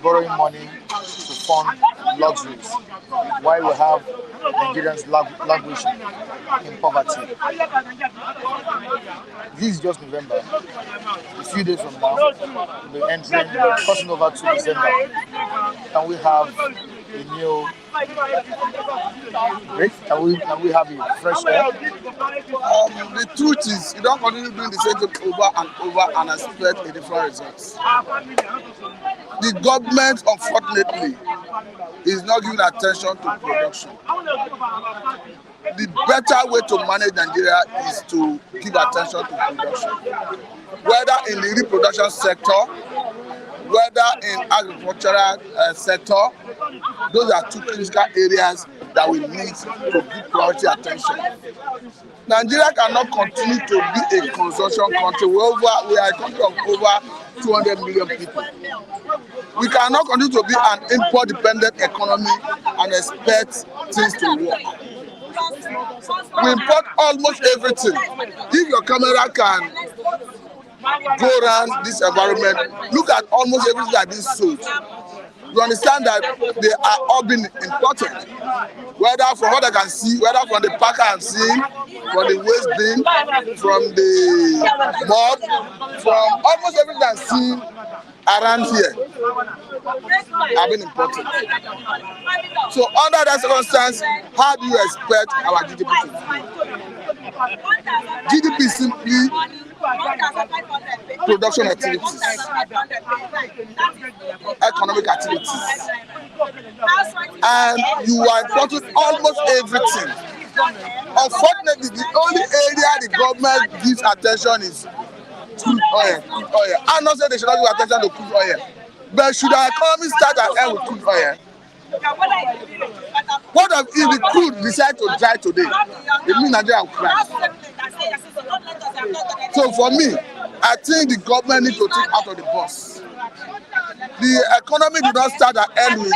borrowing money to fund luxuries, while we have Nigerians languishing in poverty. This is just November. A few days from now, we'll be crossing over to December. Can we have a new break? Can we have a fresh air? The truth is, you don't continue doing the same thing over and expect a different result. The government, unfortunately, is not giving attention to production. The better way to manage Nigeria is to give attention to production. Whether in the reproduction sector, whether in agricultural sector, those are two critical areas that we need to give priority attention. Nigeria cannot continue to be a consumption country. We are a country of over 200 million people. We cannot continue to be an import-dependent economy and expect things to work. We import almost everything. If your camera can go around this environment, look at almost everything that is sold. You understand that they are all being imported, whether from what I can see, whether from the pack I'm seeing, from the waste bin, from the mud, from almost everything I'm seeing around here have been imported. So under that circumstance, how do you expect our GDP to be? GDP is simply production activities, economic activities, and you are importing almost everything. Unfortunately, the only area the government gives attention is crude oil. I'm not saying they should not give attention to crude oil, but should our economy start and end with crude oil? What if the crude decide to dry today? It means Nigeria will crash. So for me, I think the government needs to think out of the box. The economy did not start and end with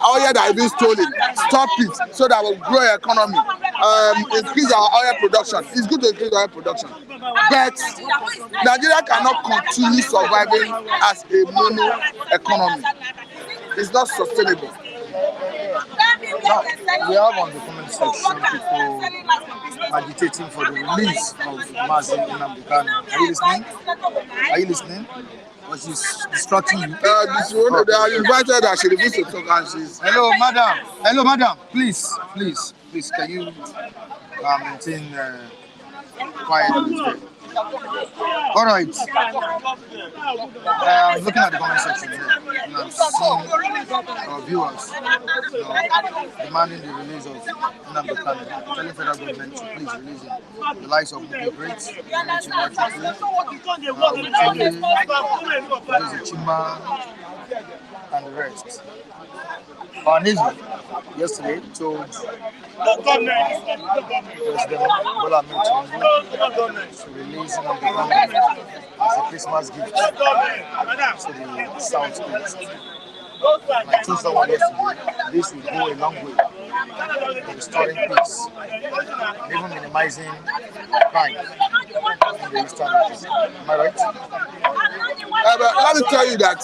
oil that has been stolen. Stop it so that we'll grow our economy, increase our oil production. It's good to increase oil production, but Nigeria cannot continue surviving as a mono economy. It's not sustainable. Now, we have on the comment section people agitating for the release of Nnamdi Kanu. Are you listening? Are you listening? Or she's distracting you? They are invited that she refuses to talk and she's... Hello, madam. Hello, madam. Please, can you maintain quiet? All right. I'm looking at the comment section here, and I'm seeing our viewers demanding the release of Nnamdi Kanu, telling federal government to please release him. The likes of Muki Great, Chima, and the rest. Ohanaeze yesterday told President Bola Tinubu to release Nnamdi Kanu as a Christmas gift to the Southeast. And I told someone yesterday, this will go a long way in restoring peace and even minimizing crime in the Eastern region. Am I right? Let me tell you that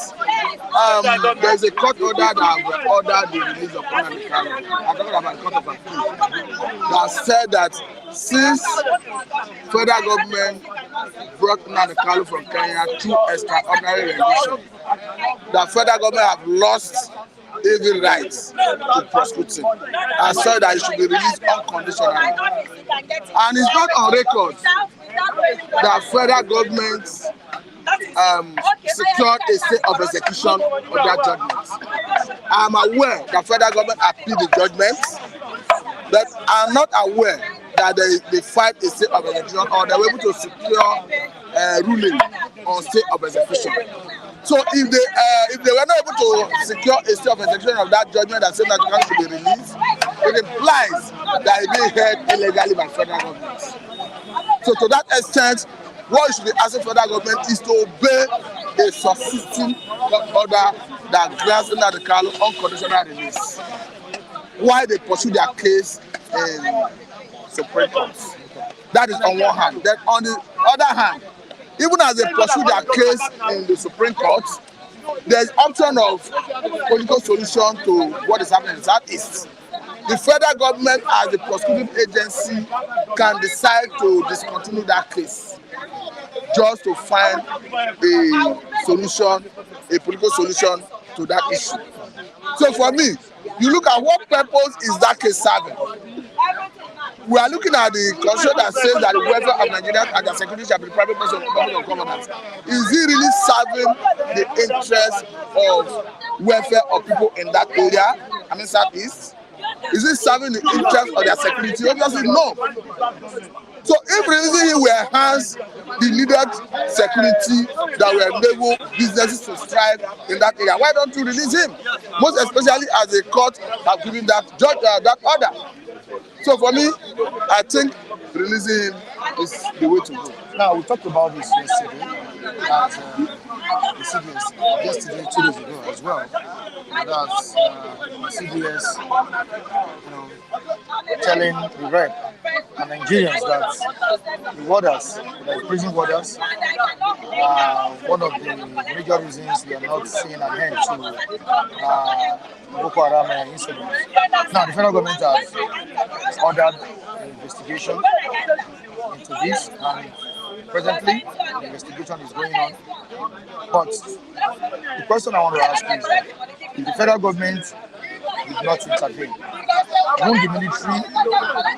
there's a court order that have ordered the release of Nnamdi Kanu. I'm talking about the court of appeal that said that since federal government brought Nnamdi Kanu from Kenya through extraordinary rendition, the federal government have lost every right to prosecute him and said that he should be released unconditionally. And it's not on record that federal government secured a state of execution of that judgment. I'm aware that federal government appealed the judgment, but I'm not aware that they filed a state of execution or they were able to secure a ruling on state of execution. So if they were not able to secure a state of execution of that judgment that said that Kanu should be released, it implies that it's being held illegally by federal government. So to that extent, what you should be asking federal government is to obey a subsisting order that grants Nnamdi Kanu unconditional release while they pursue their case in Supreme Court. That is on one hand. Then on the other hand, even as they pursue their case in the Supreme Court, there is option of political solution to what is happening in the Southeast. The federal government, as the prosecuting agency, can decide to discontinue that case just to find a solution, a political solution to that issue. So for me, you look at what purpose is that case serving. We are looking at the constitution that says that the welfare of Nigerians and their security shall be the private person of governance. Is it really serving the interest of welfare of people in that area, I mean Southeast? Is it serving the interest of their security? Obviously, no. So if releasing him will enhance the needed security that will enable businesses to thrive in that area, why don't you release him? Most especially as the court have given that judge that order. So for me, I think releasing him is the way to go. Now, we talked about this yesterday, yesterday, 2 days ago as well. That's CBS, telling the rep and Nigerians that the warders, the prison warders, one of the major reasons we are not seeing an end to Boko Haram incidents. Now, the federal government has ordered an investigation into this, and presently the investigation is going on. But the question I want to ask is that if the federal government did not intervene, won't the military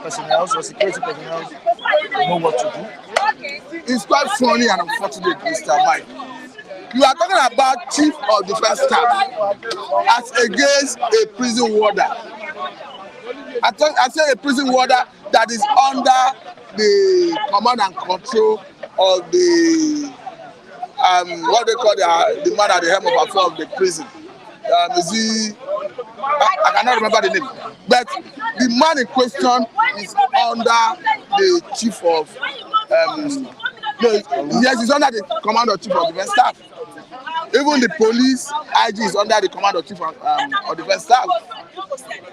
personnel or security personnel know what to do? It's quite funny and unfortunate, Mr. Mike. You are talking about chief of defense staff as against a prison warder. I say a prison warder that is under the command and control of the what they call the man at the helm of affairs of the prison. Is he? I cannot remember the name, but the man in question is under the chief of. Yes, he's under the command of chief of defense staff. Even the police IG is under the command of chief of defense staff.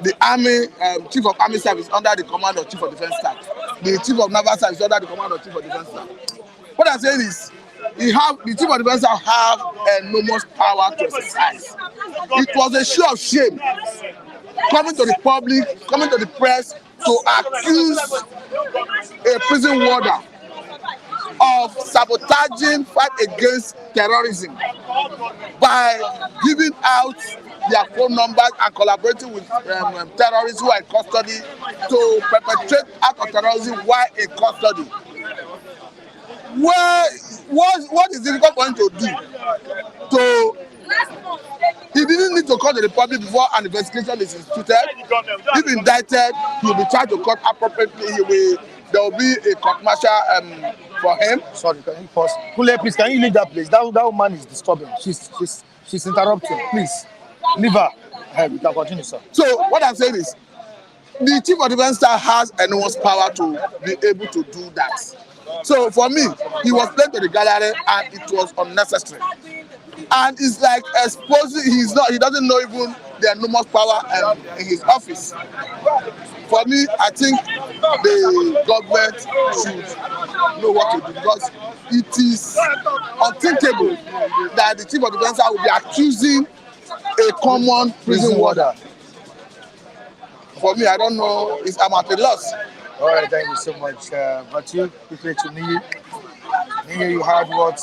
The army chief of army staff is under the command of chief of defense staff. The chief of naval staff is under the command of chief of defense staff. What I'm saying is, the chief of defense staff have enormous power to exercise. It was a show of shame coming to the public, coming to the press to accuse a prison warder of sabotaging fight against terrorism by giving out their phone numbers and collaborating with terrorists who are in custody to perpetrate acts of terrorism while in custody. What is difficult for him to do? He didn't need to call the Republic before an investigation is instituted. If indicted, he will be charged to court appropriately. There will be a court martial for him. Sorry, can you pause? Kule, please, can you leave that place? That woman is disturbing. She's interrupting. Please, leave her. We can continue, sir. So what I'm saying is, the chief of defense staff has enormous power to be able to do that. So for me, he was playing to the gallery and it was unnecessary. And it's like exposing, he doesn't know even the enormous power in his office. For me, I think the government should know what to do, because it is unthinkable that the chief of defense staff will be accusing a common prison warder. For me, I don't know, I'm at a loss. All right, thank you so much. But you quickly to me, you heard what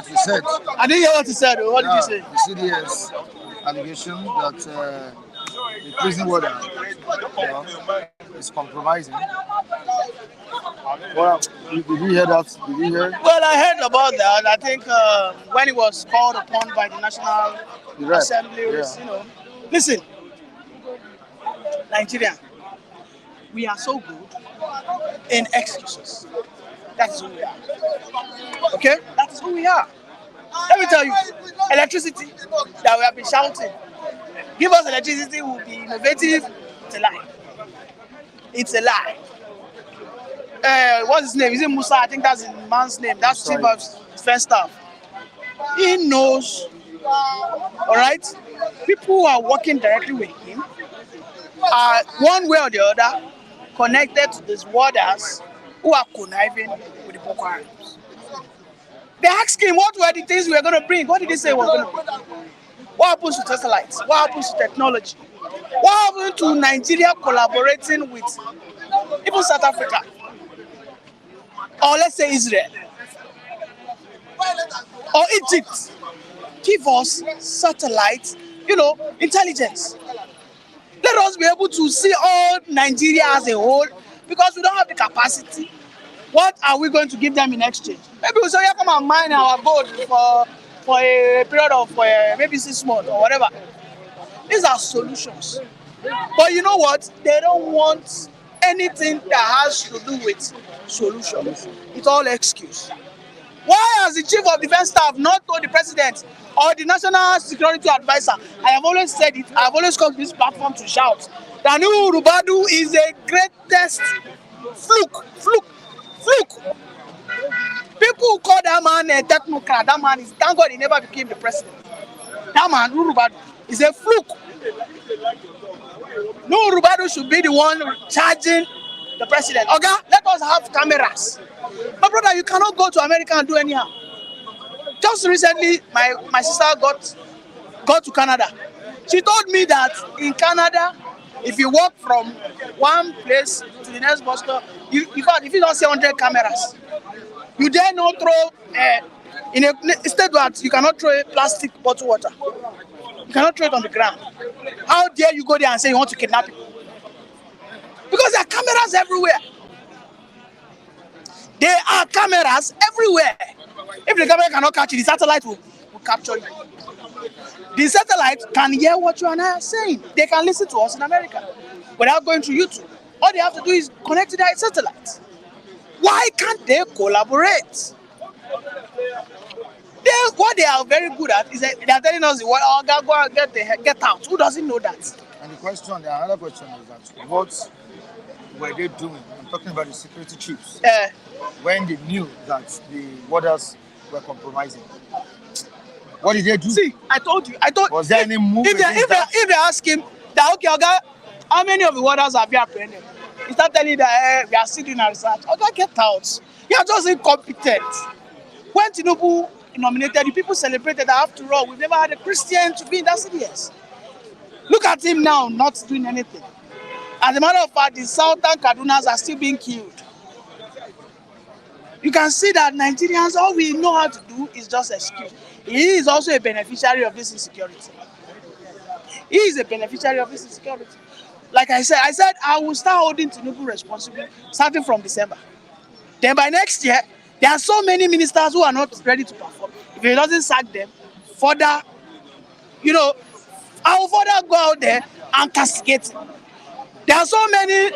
you said. I didn't hear what you said. What did you say? The CDS allegation that the prison warder is compromising. Well, did you hear that? Did you hear? Well, I heard about that. I think when it was called upon by the National Assembly, listen, Nigeria, we are so good in excuses. That is who we are. Okay? That is who we are. Let me tell you, electricity that we have been shouting. Give us electricity, we'll be innovative to life. It's a lie. What's his name? Is it Musa? I think that's the man's name. That's chief of defense staff. He knows, all right? People who are working directly with him are one way or the other connected to these warders who are conniving with the Boko Haram. They asked him what were the things we were going to bring. What did he say he was going to bring? What happens to satellites? What happens to technology? What happened to Nigeria collaborating with even South Africa? Or let's say Israel? Or Egypt? Give us satellite, intelligence. Let us be able to see all Nigeria as a whole, because we don't have the capacity. What are we going to give them in exchange? Maybe we'll say, yeah, come and mine our gold for a period of maybe 6 months or whatever. These are solutions. But you know what? They don't want anything that has to do with solutions. It's all excuse. Why has the chief of defense staff not told the president or the national security advisor? I have always said it. I have always come to this platform to shout that Nuhu Rubadu is the greatest fluke. People who call that man a technocrat, that man is, thank God he never became the president. That man, Nuhu Rubadu, is a fluke. Nuhu Rubadu should be the one charging the president. Okay, let us have cameras. My brother, you cannot go to America and do anyhow. Just recently, my sister got to Canada. She told me that in Canada, if you walk from one place to the next bus stop, if you don't see 100 cameras, you dare not throw in a state that you cannot throw a plastic bottle water. You cannot throw it on the ground. How dare you go there and say you want to kidnap people? Because there are cameras everywhere. There are cameras everywhere. If the camera cannot catch you, the satellite will capture you. The satellite can hear what you and I are saying. They can listen to us in America without going through YouTube. All they have to do is connect to their satellite. Why can't they collaborate? What they are very good at is that they are telling us, "Oh, go and get out." Who doesn't know that? And another question is that what were they doing? I'm talking about the security chiefs. When they knew that the warders were compromising. What did they do? See, I told you. Was there any move? If they ask him that, okay, Oga, how many of the warders have you apprehended? He start telling that we are still doing our research. Oga, get out. You are just incompetent. When Tinubu nominated, the people celebrated that after all, we've never had a Christian to be in that CDS. Look at him now, not doing anything. As a matter of fact, the southern Kadunas are still being killed. You can see that Nigerians, all we know how to do is just excuse. He is also a beneficiary of this insecurity. He is a beneficiary of this insecurity. Like I said I will start holding Tinubu responsible starting from December. Then by next year, there are so many ministers who are not ready to perform. If he doesn't sack them, I will further go out there and castigate him. There are so many,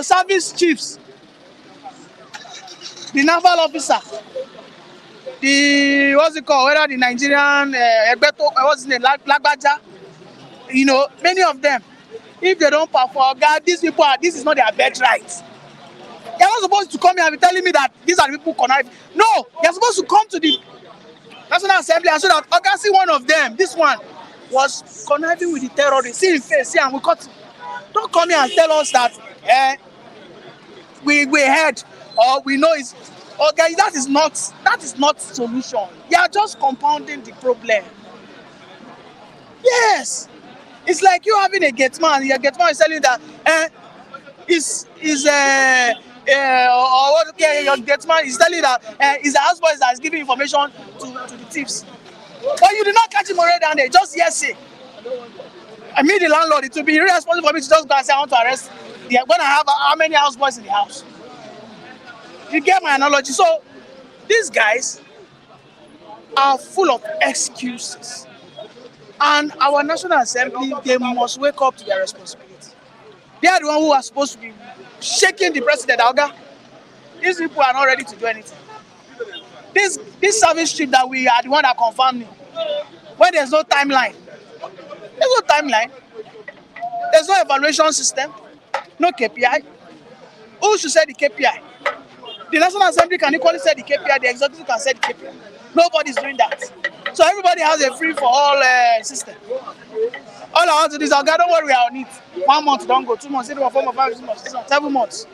service chiefs, the naval officer, whether the Nigerian, what's his name, Lagbaja, many of them, if they don't perform, God, this is not their birthright. They're not supposed to come here and be telling me that these are the people connive. No, they're supposed to come to the National Assembly and so that, okay, see one of them, this one was conniving with the terrorists. See his face, see, and we cut him. Don't come here and tell us that we heard or we know it's okay. That is not solution. You are just compounding the problem. Yes, it's like you having a gate man. Your gate man is telling you that your gate man is telling you that is the houseboy that is giving information to the thieves. But you did not catch him already, and they just say. I mean, the landlord, it will be irresponsible for me to just go and say I want to arrest. They're going to have how many houseboys in the house? You get my analogy? So these guys are full of excuses. And our National Assembly, they must wake up to their responsibility. They are the ones who are supposed to be shaking the president. These people are not ready to do anything. This service trip that we are the one that confirmed me, when there's no timeline. There's no timeline. There's no evaluation system, no KPI. Who should set the KPI? The National Assembly can equally set the KPI, the executive can set the KPI. Nobody's doing that. So everybody has a free for all system. All I want to do is, okay, don't worry, we are on it. 1 month, don't go, 2 months, 3 months, 4 months, 5 months, 6 months, 7 months.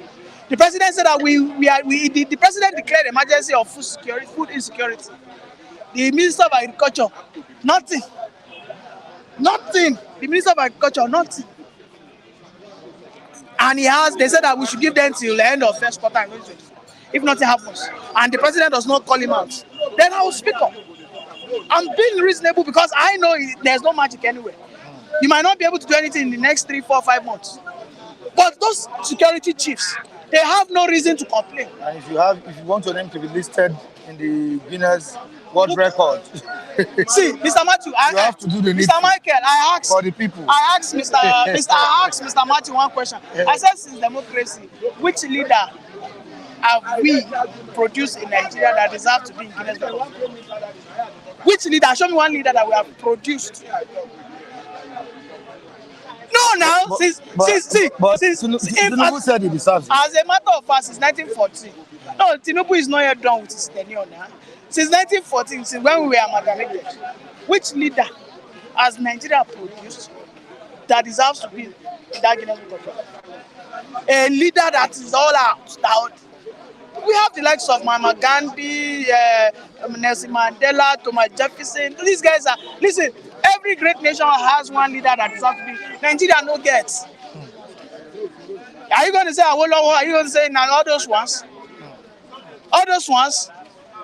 The president said that the president declared emergency of food insecurity. The Minister of Agriculture, nothing. Nothing. The Minister of Agriculture, nothing. And they said that we should give them till the end of first quarter and 2024. If nothing happens, and the president does not call him out, then I will speak up. I'm being reasonable because I know there's no magic anywhere. You might not be able to do anything in the next 3, 4, 5 months. But those security chiefs, they have no reason to complain. And if you want your name to be listed in the Guinness World Record, see, Mr. Matthew, you have to do the Mr. Michael, I asked for the people. I asked Mr. Matthew one question. I said, since democracy, which leader have we produced in Nigeria that deserves to be in Guinness Record? Which leader? Show me one leader that we have produced. No, now, Tinubu said he deserves it. As a matter of fact, since 1914, no, Tinubu is not yet done with his tenure now. Since 1914, since when we were amalgamated, which leader has Nigeria produced that deserves to be in that Guinness Record? A leader that is all out. We have the likes of Mahatma Gandhi, Nelson Mandela, Thomas Jefferson. These guys are, listen, every great nation has one leader that deserves to be. Nigeria no gets. Are you going to say Awolowo? Are you going to say all those ones? All those ones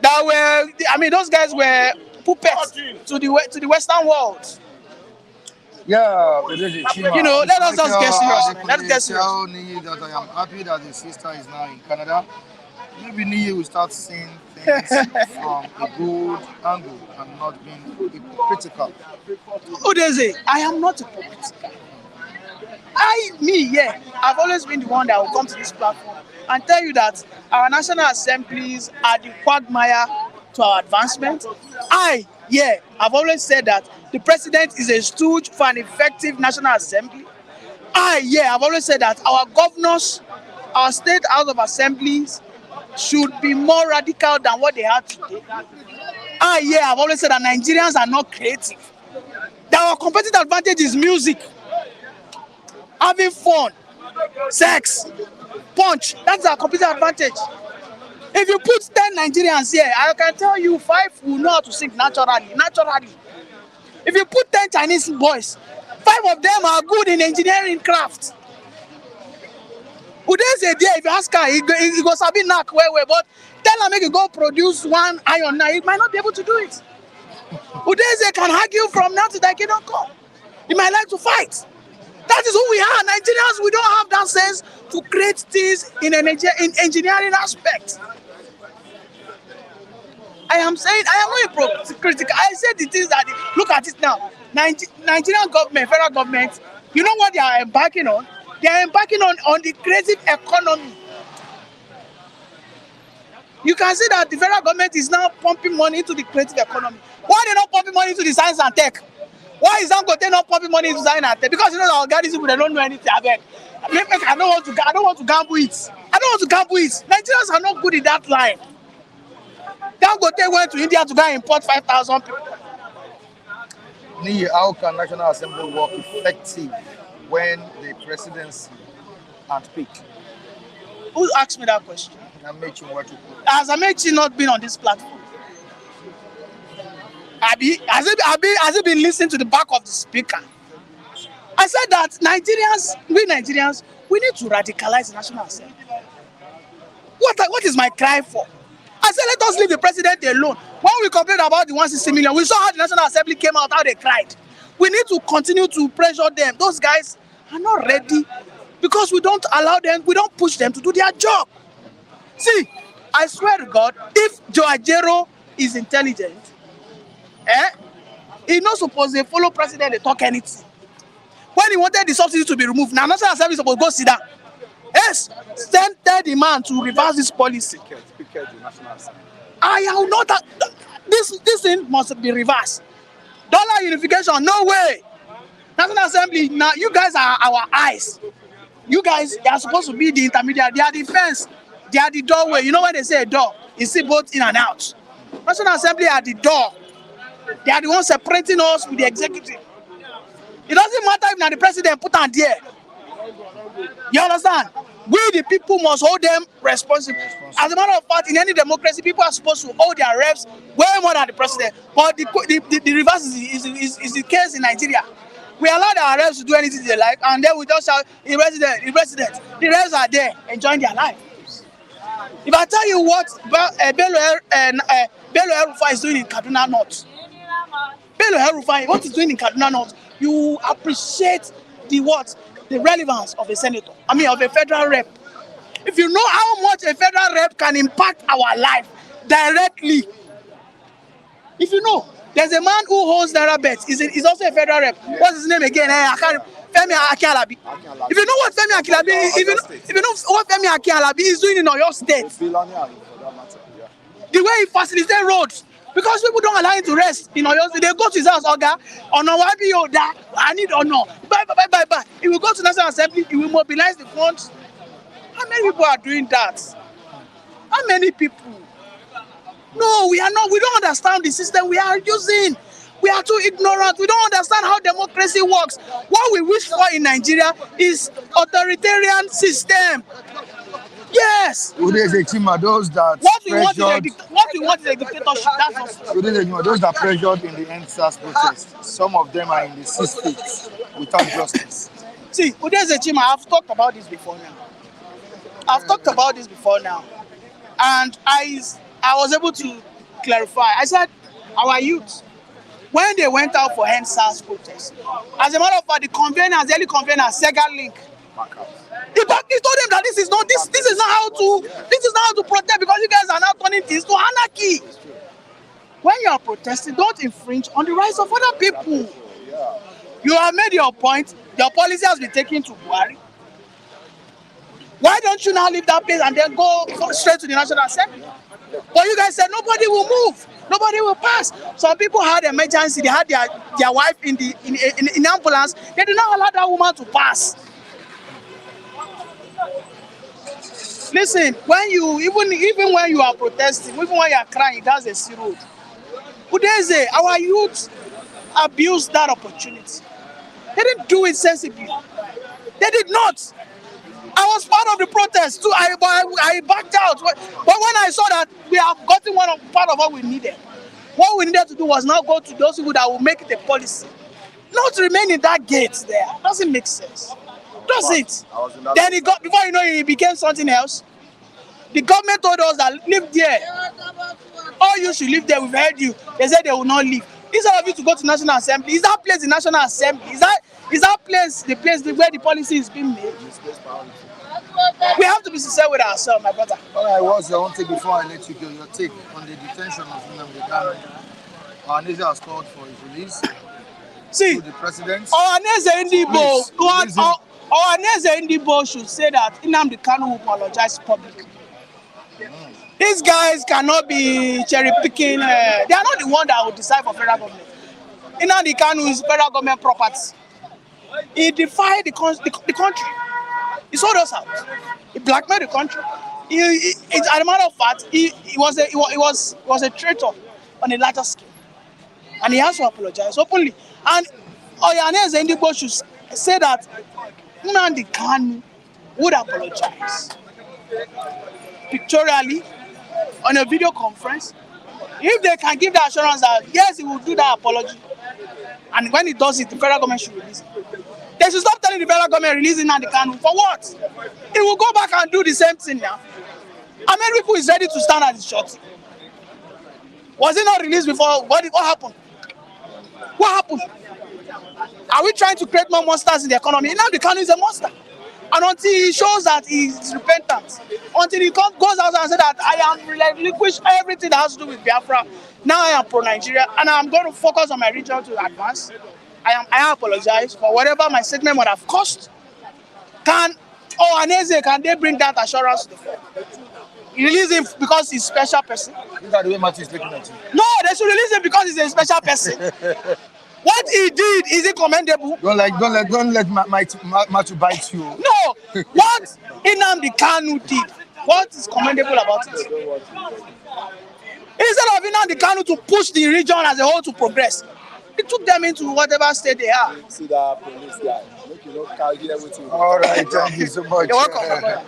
that were, I mean, those guys were puppets to the Western world. Yeah, you know, let us just get serious. Let's get serious. Tell Niyi that I am happy that his sister is now in Canada. Maybe Niyi will start seeing things from a good angle and not being hypocritical. Ohanaeze, I am not hypocritical. I've always been the one that will come to this platform and tell you that our national assemblies are the quagmire to our advancement. I've always said that the president is a stooge for an effective national assembly. I've always said that our governors, our state house of assemblies should be more radical than what they are today. I've always said that Nigerians are not creative. That our competitive advantage is music, having fun, sex, punch. That's our competitive advantage. If you put 10 Nigerians here, I can tell you 5 will know how to sing naturally. If you put 10 Chinese boys, 5 of them are good in engineering craft. Ohanaeze there, if you ask her, he goes sabi knack well, but tell her make you go produce one iron now, he might not be able to do it. Ohanaeze can argue from now to the kingdom come. He might like to fight. That is who we are. Nigerians, we don't have that sense to create things in engineering aspect. I am not critical. I said the things that, look at it now. Nigerian government, federal government, you know what they are embarking on? They are embarking on the creative economy. You can see that the federal government is now pumping money into the creative economy. Why are they not pumping money into the science and tech? Why is Dangote not pumping money into science and tech? Because you know our guys, they don't know anything. I don't want to gamble it. Nigerians are not good in that line. Dangote went to India to go and import 5,000 people. Niyi, how can National Assembly work effective when the presidency can't pick? Who asked me that question? Has Amechi not been on this platform? Has he been listening to the back of the speaker? I said that Nigerians, we need to radicalize the National Assembly. What is my cry for? I said, let us leave the president alone. When we complained about the 160 million, we saw how the National Assembly came out, how they cried. We need to continue to pressure them. Those guys are not ready because we don't allow them, we don't push them to do their job. See, I swear to God, if Joe Ajero is intelligent, he's not supposed to follow president and talk anything. When he wanted the subsidy to be removed, now National Assembly is supposed to go sit down. Yes, tell the man to reverse this policy. I am not that. This thing must be reversed. Dollar unification, no way. National Assembly, now you guys are our eyes. You guys are supposed to be the intermediate. They are the fence. They are the doorway. You know when they say a door, you see both in and out. National Assembly are the door. They are the ones separating us with the executive. It doesn't matter if now the president put on there. You understand? We the people must hold them responsible. As a matter of fact, in any democracy, people are supposed to hold their reps way more than the president. But the reverse is the case in Nigeria. We allow our reps to do anything they like, and then we just shout, the president. The reps are there enjoying their life. If I tell you what Bello El-Rufai is doing in Kaduna North, Bello El-Rufai, what he's doing in Kaduna North, you appreciate the relevance of a senator, of a federal rep. If you know how much a federal rep can impact our life directly, if you know, there's a man who holds Naira bets, he's also a federal rep. What's his name again? Femi Akialabi. If you know what Femi Akialabi, if you know what Femi Akialabi is doing in Oyo State, the way he facilitates roads, because people don't allow him to rest in Oyo State, they go to his house, Oga, I need honor. Bye. He will go to National Assembly, he will mobilize the funds. How many people are doing that? How many people? No, we are not. We don't understand the system we are using. We are too ignorant. We don't understand how democracy works. What we wish for in Nigeria is authoritarian system. Yes. Those that what we want is a dictatorship. That's all. Those that pressured in the NSAS protest, some of them are in the 6 states without justice. See, Ohanaeze Chima, I've talked about this before now. And I was able to clarify. I said, our youth, when they went out for NSAS protest, as a matter of fact, the early convener, Sega Link, he told them that this is not how to protest, because you guys are now turning things to anarchy. When you are protesting, don't infringe on the rights of other people. You have made your point. Your policy has been taken to Buhari. Why don't you now leave that place and then go straight to the National Assembly? But you guys said nobody will move, nobody will pass. Some people had emergency. They had their wife in ambulance. They did not allow that woman to pass. Listen, when you even when you are protesting, even when you are crying, that's a sea road. Ohanaeze, our youth abused that opportunity. They didn't do it sensibly. They did not. I was part of the protest too. I backed out. But when I saw that we have gotten part of what we needed, what we needed to do was now go to those people that will make it a policy. Not remain in that gate there. Doesn't make sense. Does it? Then before you know it became something else. The government told us that live there. All you should live there. We've heard you. They said they will not leave. Instead of you to go to National Assembly, is that place the National Assembly? Is that place the place where the policy is being made? We have to be sincere with ourselves, my brother. All right, what's your own take before I let you go? Your take on the detention of Nnamdi Kanu? Ohanaeze has called for his release. See, the president. Ohanaeze Nnamdi should say that Nnamdi Kanu will apologize publicly. These guys cannot be cherry picking. They are not the one that will decide for federal government. Nnamdi Kanu is federal government property. He defied the country. He sold us out. He blackmailed the country. As a matter of fact, he was a traitor on a larger scale, and he has to apologize openly. And Ohanaeze Nnamdi should say that Nnamdi Kanu would apologize pictorially on a video conference, if they can give the assurance that yes, he will do that apology, and when he does it, the federal government should release it. They should stop telling the federal government releasing Nnamdi Kanu. For what? He will go back and do the same thing now. How many people is ready to stand at his shot? Was he not released before? What happened? What happened? Are we trying to create more monsters in the economy? Nnamdi Kanu is a monster. And until he shows that he is repentant, until he goes out and says that I am relinquished everything that has to do with Biafra, now I am pro-Nigeria and I'm going to focus on my region to advance. I apologize for whatever my statement would have cost. Can they bring that assurance to the floor? Release him because he's a special person. Look at the way Matthew is looking at you. No, they should release him because he's a special person. What he did, is it commendable? Don't let Matthew bite you. No. What Nnamdi Kanu did, what is commendable about it? Instead of Nnamdi Kanu to push the region as a whole to progress, he took them into whatever state they are. See that police guy. Look, you know, carry everything. All right, thank you so much. You're welcome.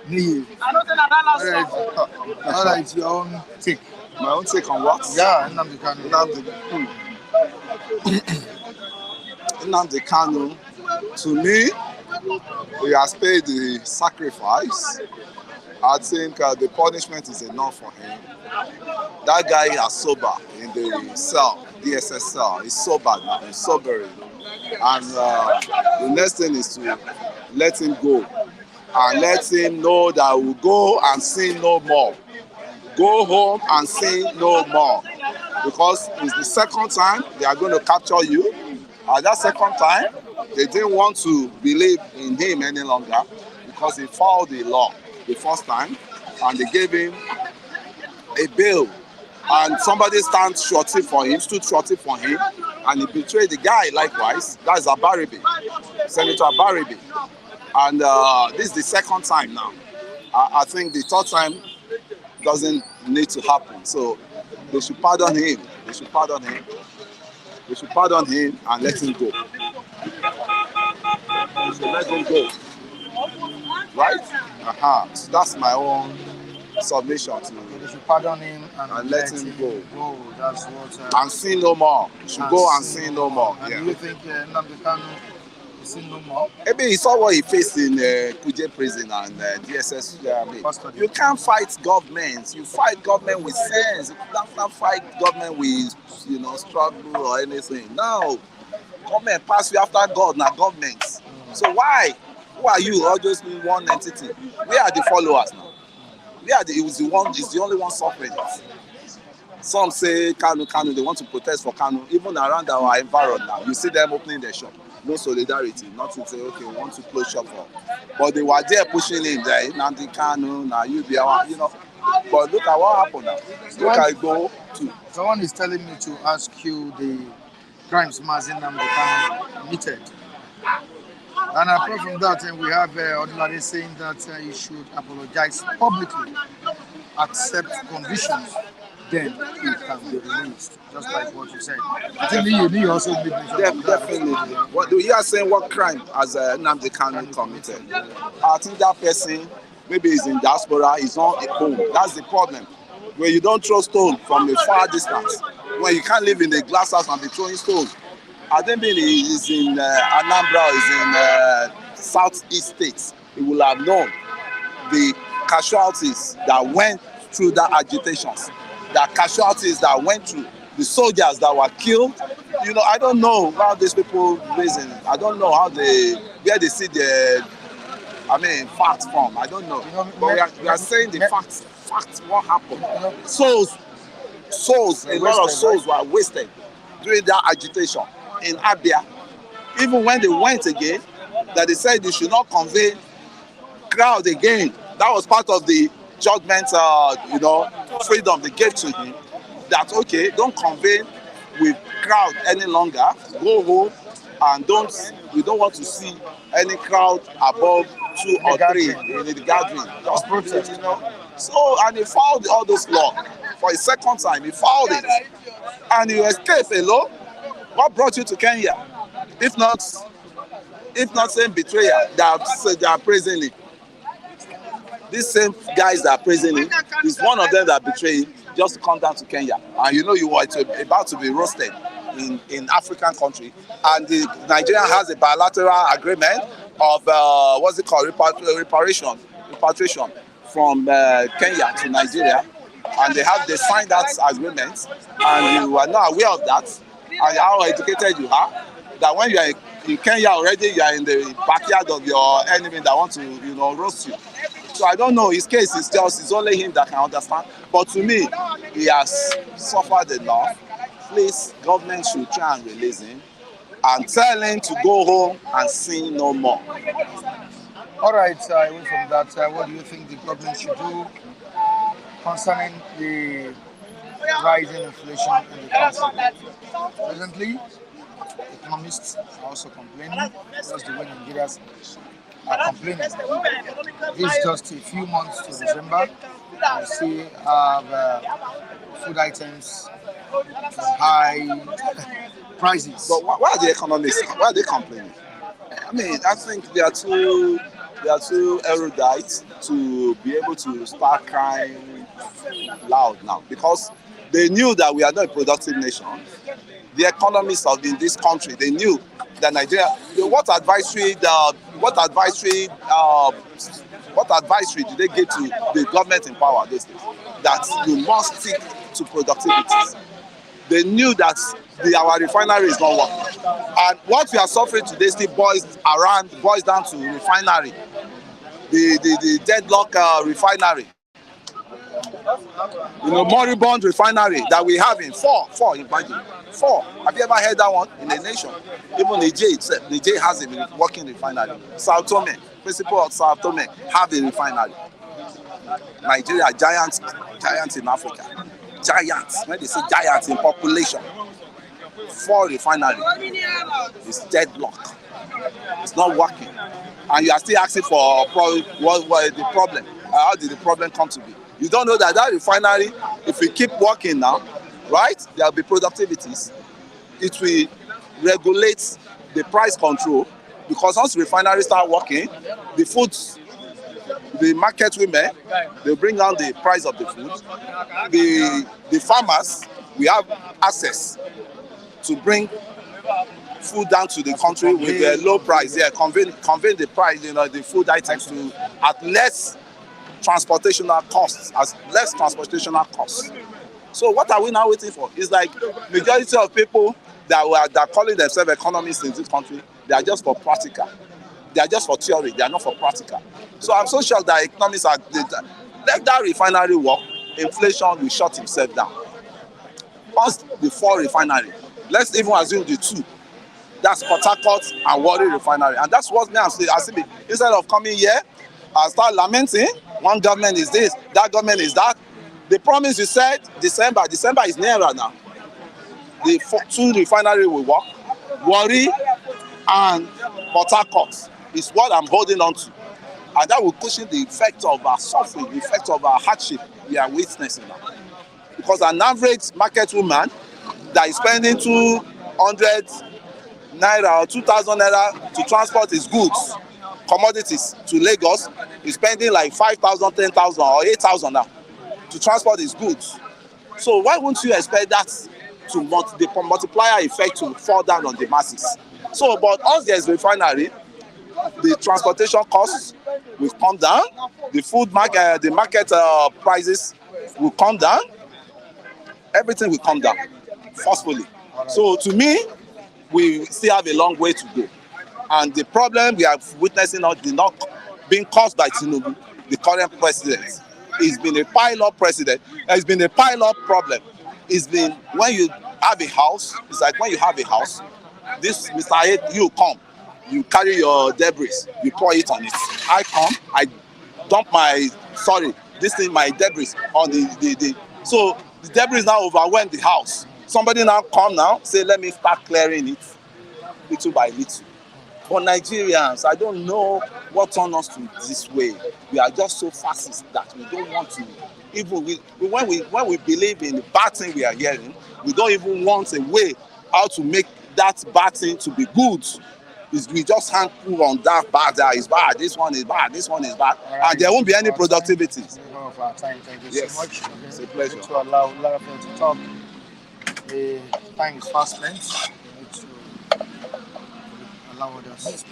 Leave. I know that last All right, your own take. My own take on what? Yeah, Nnamdi Kanu. Nnamdi Kanu, to me, he has paid the sacrifice. I think the punishment is enough for him. That guy is sober in the cell, DSS cell. He's sober now, he's sobering. And the next thing is to let him go and let him know that we'll go and sin no more. Go home and sin no more. Because it's the second time they are going to capture you. At that second time, they didn't want to believe in him any longer because he fouled the law the first time and they gave him a bail. And somebody stood shorty for him, and he betrayed the guy likewise. That's Abaribe, Senator Abaribe. And this is the second time now. I think the third time doesn't need to happen. So they should pardon him. They should pardon him and let him go. They should let him go. Right? So that's my own submission to him. They should pardon him and let him go. That's what. And sin no more. He should go and sin no more. And do you think Nnamdi Kanu will sin no more? Maybe he saw what he faced in Kuje prison and DSS. You can't fight governments. You fight government with sense. You can't fight government with struggle or anything. No. Government pass you after God, not government. So why? Who are you? Or just one entity? We are the followers now. It's the only one suffering. Some say Kanu, they want to protest for Kanu. Even around our environment now, you see them opening their shop. No solidarity, nothing to say, okay, we want to close shop for. But they were there pushing him there, Nnamdi Kanu, now you be our, But look at what happened now. Look at go to. Someone is telling me to ask you the crimes Mazi Nnamdi Kanu committed. And apart from that, we have Ohanaeze saying that he should apologize publicly, accept conditions, then he can be released, just like what you said. I think you also made mention of that. Definitely. You are saying what crime has Nnamdi Kanu committed? I think that person maybe is in diaspora, is not at home. That's the problem. When you don't throw stone from a far distance, when you can't live in a glass house and be throwing stones. I don't think he is in Anambra, is in southeast states. He will have known the casualties that went through that agitations, the casualties that went through, the soldiers that were killed. I don't know how these people reason. I don't know where they see the, facts from. I don't know. But we are saying the facts. Facts, what happened? Souls, a lot of souls were wasted during that agitation. In Abia, even when they went again, that they said they should not convey crowd again. That was part of the judgment, freedom they gave to him. That okay, don't convey with crowd any longer. Go home and we don't want to see any crowd above 2 or 3 in the gathering. Just protest, So and he fouled all those laws for a second time. He fouled it, and he escaped alone. What brought you to Kenya? If not saying betrayal, they are praising him. These same guys that are praising him is one of them that betrayed him just to come down to Kenya. And you were about to be roasted in African country. And Nigeria has a bilateral agreement of repatriation from Kenya to Nigeria. And they signed that agreement. And you are not aware of that. And how educated you are, that when you are in Kenya already, you are in the backyard of your enemy that want to, roast you. So I don't know, his case is it's only him that can understand. But to me, he has suffered enough. Please, government should try and release him and tell him to go home and sin no more. All right, away from that, what do you think the government should do concerning the rising inflation in the country? Presently, economists are also complaining. That's the way Nigerians are complaining. This is just a few months to December. I still have food items high prices. But why are the economists? Why are they complaining? I mean, I think they are too erudite to be able to start crying loud now, because they knew that we are not a productive nation. The economists of in this country, they knew that Nigeria. What advisory did they give to the government in power those days? That you must stick to productivity. They knew that our refinery is not working, and what we are suffering today still boils down to refinery, the deadlock refinery, moribund refinery that we have in four. Imagine 4. Have you ever heard that one in a nation? Even Niger has a working refinery. Sao Tome, principal of Sao Tome, have a refinery. Nigeria, giants in Africa. Giants, when they say giants in population, 4 refineries, it's deadlock. It's not working, and you are still asking for what is the problem? How did the problem come to be? You don't know that refinery, if we keep working now, right, there will be productivities. It will regulate the price control, because once refineries start working, the market women, they bring down the price of the food. The farmers, we have access to bring food down to the country with a low price. Yeah, convey the price, the food items to at less transportational costs. So what are we now waiting for? It's like majority of people that are calling themselves economists in this country, they are just for practical. They are just for theory. They are not for practical. So I'm so shocked that economists let that refinery work. Inflation will shut itself down. Once the 4 refinery, let's even assume the 2. That's Port Harcourt and Warri refinery, and that's what me I'm saying. Instead of coming here and start lamenting, one government is this, that government is that. The promise you said December is nearer now. The 2 refinery will work. Warri and Port Harcourt is what I'm holding on to, and that will cushion the effect of our suffering, the effect of our hardship we are witnessing now. Because an average market woman that is spending 200 naira or 2,000 naira to transport his goods, commodities to Lagos, is spending like 5,000, 10,000 or 8,000 now to transport his goods. So why wouldn't you expect that to the multiplier effect to fall down on the masses? So, but once there's refinery, the transportation costs will come down, the market prices will come down, everything will come down forcefully. So to me, we still have a long way to go. And the problem we are witnessing now is not being caused by Tinubu, the current president. It's been a pile-up president. It's been a pile-up problem. It's been when you have a house, it's like when you have a house, this Mr. Head, you come, you carry your debris, you pour it on it. I come, I dump my debris on the so the debris now overwhelm the house. Somebody now come now, say, let me start clearing it little by little. For Nigerians, I don't know what turned us to this way. We are just so fascist that we don't want to, even when we believe in the bad thing we are hearing, we don't even want a way how to make that bad thing to be good. We just hang on that is bad, this one is bad, this one is bad, right, and there won't be any productivity. Thank you so much. It's a pleasure. To allow a lot of people to talk. The time is fast spent. We need to allow others.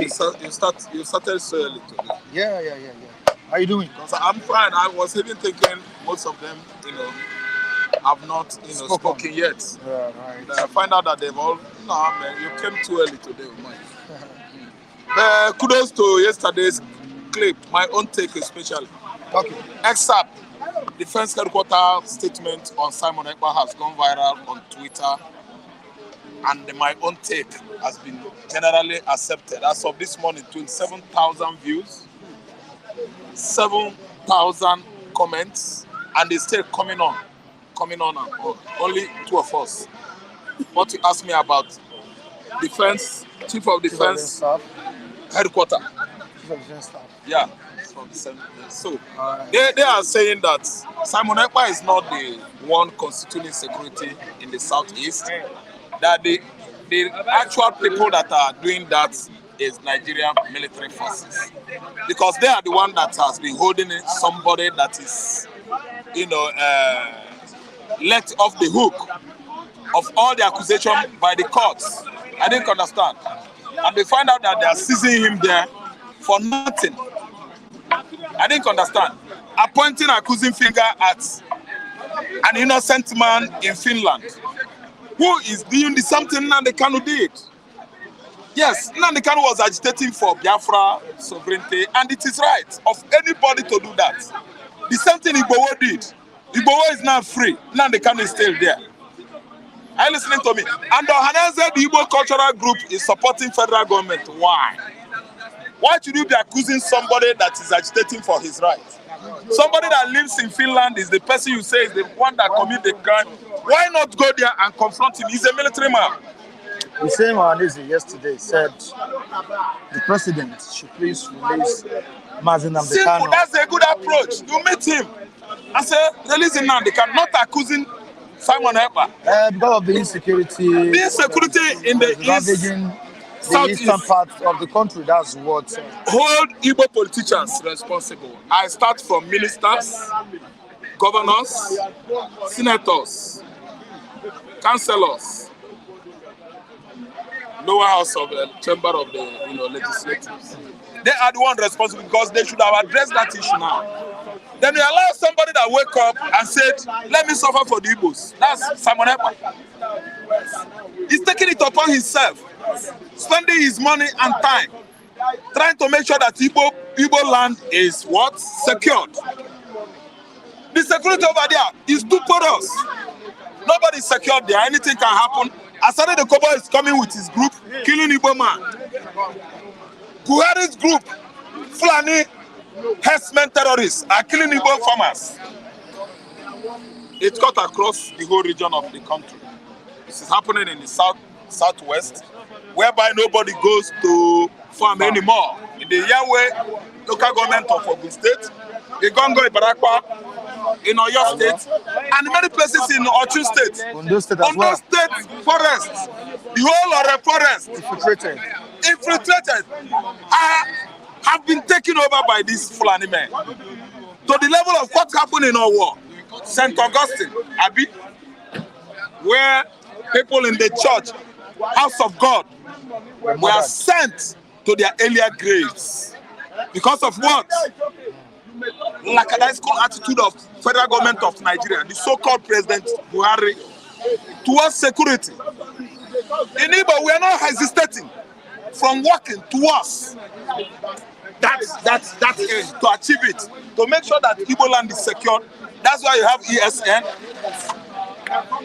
You started so early today. Yeah. How are you doing? I'm fine. I was even thinking most of them, have not, spoken yet. Yeah, right. I find out that they've all. No, man, you came too early today, Mike. Kudos to yesterday's clip. My own take, especially. Okay. Except Defense Headquarters statement on Simon Ekpa has gone viral on Twitter, and my own take has been generally accepted. As of this morning, 27,000 views, 7,000 comments, and it's still coming on and on. Only 2 of us. What you ask me about Defense, Chief of Defense Staff. Headquarters. Chief of Defense Staff. Yeah. So they are saying that Simon Ekpa is not the one constituting security in the southeast. That the actual people that are doing that is Nigerian military forces, because they are the one that has been holding somebody that is, let off the hook of all the accusation by the courts. I didn't understand, and they find out that they are seizing him there for nothing. I didn't understand. Pointing accusing finger at an innocent man in Finland who is doing the something Nnamdi Kanu did. Yes, Nnamdi Kanu was agitating for Biafra sovereignty, and it is right of anybody to do that. The same thing Igboho did. Igboho is now free. Nnamdi Kanu is still there. Are you listening to me? And Ohanaeze, the Igbo cultural group, is supporting federal government. Why? Why should you be accusing somebody that is agitating for his rights? Somebody that lives in Finland is the person you say is the one that committed the crime. Why not go there and confront him? He's a military man. The same Ohanaeze yesterday said the president should please release Nnamdi Kanu. Simple, that's a good approach. You meet him and say, release Nnamdi Kanu, not accusing Simon Ekpa. Because of the insecurity. The insecurity in the eastern part of the country, that's what. Hold Igbo politicians responsible. I start from ministers, governors, senators, councillors, lower house of the chamber of the legislatives. They are the one responsible because they should have addressed that issue now. Then you allow somebody that wake up and said, let me suffer for the Igbos. That's Simon Ekpa. He's taking it upon himself, spending his money and time, trying to make sure that Igbo land is what? Secured. The security over there is too porous. Nobody is secured there. Anything can happen. Asade the Kobo is coming with his group, killing Igbo man. Buhari's group, Fulani herdsmen terrorists, are killing Igbo farmers. It cut across the whole region of the country. This is happening in the southwest, whereby nobody goes to farm anymore. In the Yahweh local government of Ogun State, the Gongo Ibarakwa, in Oyo State, and many places in Osun State. Ondo State as well. State forests, the whole of the forest infiltrated, have been taken over by these Fulani men. To the level of what happened in our war, St. Augustine, Abi, where people in the church, house of God, were sent to their earlier graves. Because of what? Lackadaisical attitude of federal government of Nigeria, the so-called President Buhari, towards security. In Igbo, we are not hesitating from working towards that end to achieve it, to make sure that Igbo land is secured. That's why you have ESN.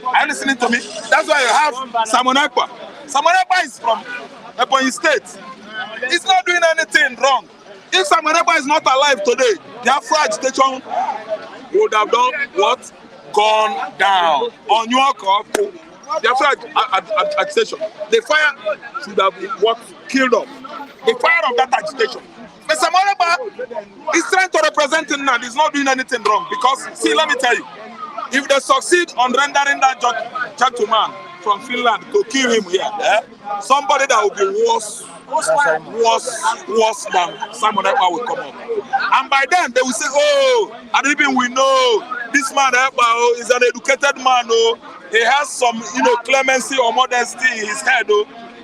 Are you listening to me? That's why you have Simon Ekpa. Simon Ekpa is from Ebonyi State. He's not doing anything wrong. If Simon Ekpa is not alive today, the Afro agitation would have done what? Gone down. On your call, the Afro agitation, the fire should have been what? Killed off. The fire of that agitation. But Simon Ekpa is trying to represent him now. He's not doing anything wrong. Because, see, let me tell you, if they succeed on rendering that gentleman from Finland to kill him here, somebody that will be worse than Simon Ekpa will come up. And by then, they will say, oh, and even we know this man Ekpa is an educated man. He has some, clemency or modesty in his head.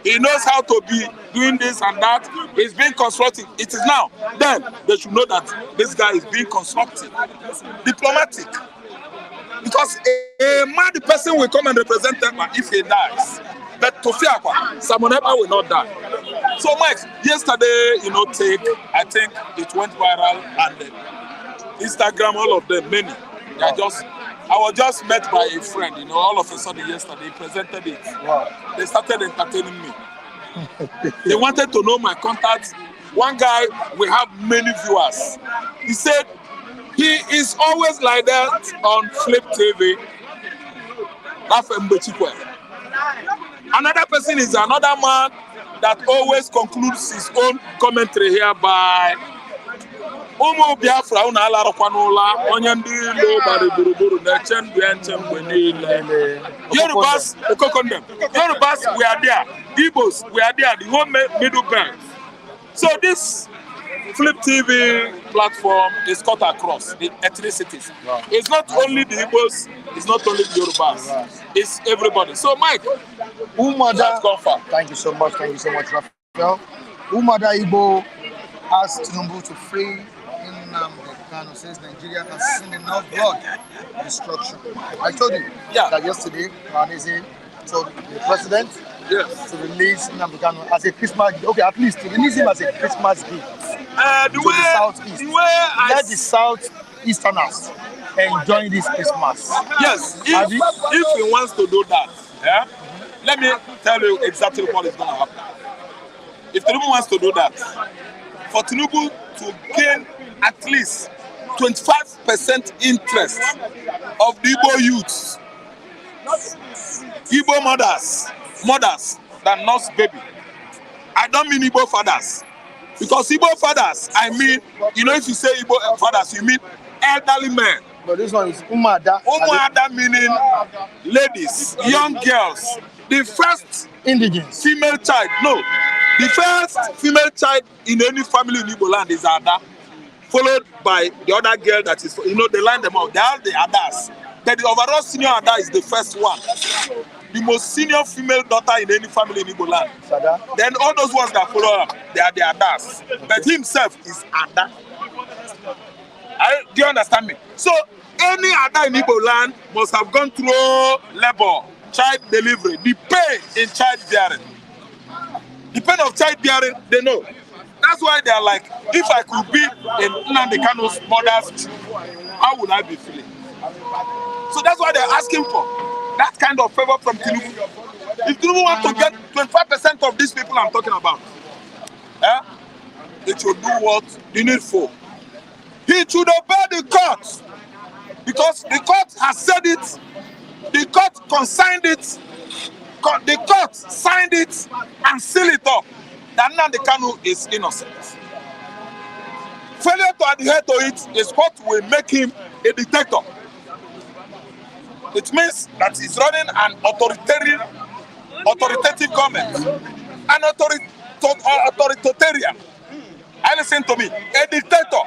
He knows how to be doing this and that. He's being constructive. It is now. Then they should know that this guy is being constructive, diplomatic. Because a mad person will come and represent Ekpa if he dies. But to fear Simon Ekpa will not die. So, Mike, yesterday, I think it went viral, and Instagram, all of them, many. I was just met by a friend, all of a sudden yesterday, he presented it. Wow. They started entertaining me. They wanted to know my contacts. One guy, we have many viewers. He said, he is always like that on Flip TV. Another person is another man that always concludes his own commentary here by Ụmụ Biafra unu alarụkwa n'ụla onye ndị ilo gbara gburugburu na-eche ndụ ya nche mgbe niile. Yorubas, Yorubas were there, Igbos were there, the whole middle belt. So this Flip TV platform is cut across the ethnicities. Wow. It's not only the Igbos, it's not only the Yorubas, it's everybody. So Mike, thank you so much, Raphael. Umada Igbo asked Tinubu to free Nnamdi Kanu, says Nigeria has seen enough blood destruction. I told you that yesterday, Ohanaeze told the president to release Nnamdi Kanu as a Christmas gift. Okay, at least to release him as a Christmas gift to the Southeast. Let the Southeasterners enjoy this Christmas. Yes, if he wants to do that, let me tell you exactly what is going to happen. If Tinubu wants to do that, for Tinubu to gain at least 25% interest of the Igbo youths, Igbo mothers that nurse baby. I don't mean Igbo fathers, because Igbo fathers, I mean, you know, if you say Igbo fathers, you mean elderly men. But this one is Umada. Umada meaning ladies, young girls. The first indigenous female child, no, the first female child in any family in Igbo land is Ada, followed by the other girl that is, you know, they line them out. They are the Adas. But the overall senior Ada is the first one. The most senior female daughter in any family in Igbo land. Then all those ones that follow up, they are the Adas. But himself is Ada. Do you understand me? So any Ada in Igbo land must have gone through labor, child delivery, the pain in childbearing. The pain of childbearing, they know. That's why they are like, if I could be in Nnamdi Kanu's mother's, how would I be feeling? So that's why they're asking for that kind of favor from Tinubu. If Tinubu wants to get 25% of these people I'm talking about, they should do what they need for. He should obey the court, because the court has said it, the court consigned it, the court signed it and sealed it up that Nnamdi Kanu is innocent. Failure to adhere to it is what will make him a dictator. It means that he's running an authoritative government, an authoritarian. And listen to me, a dictator.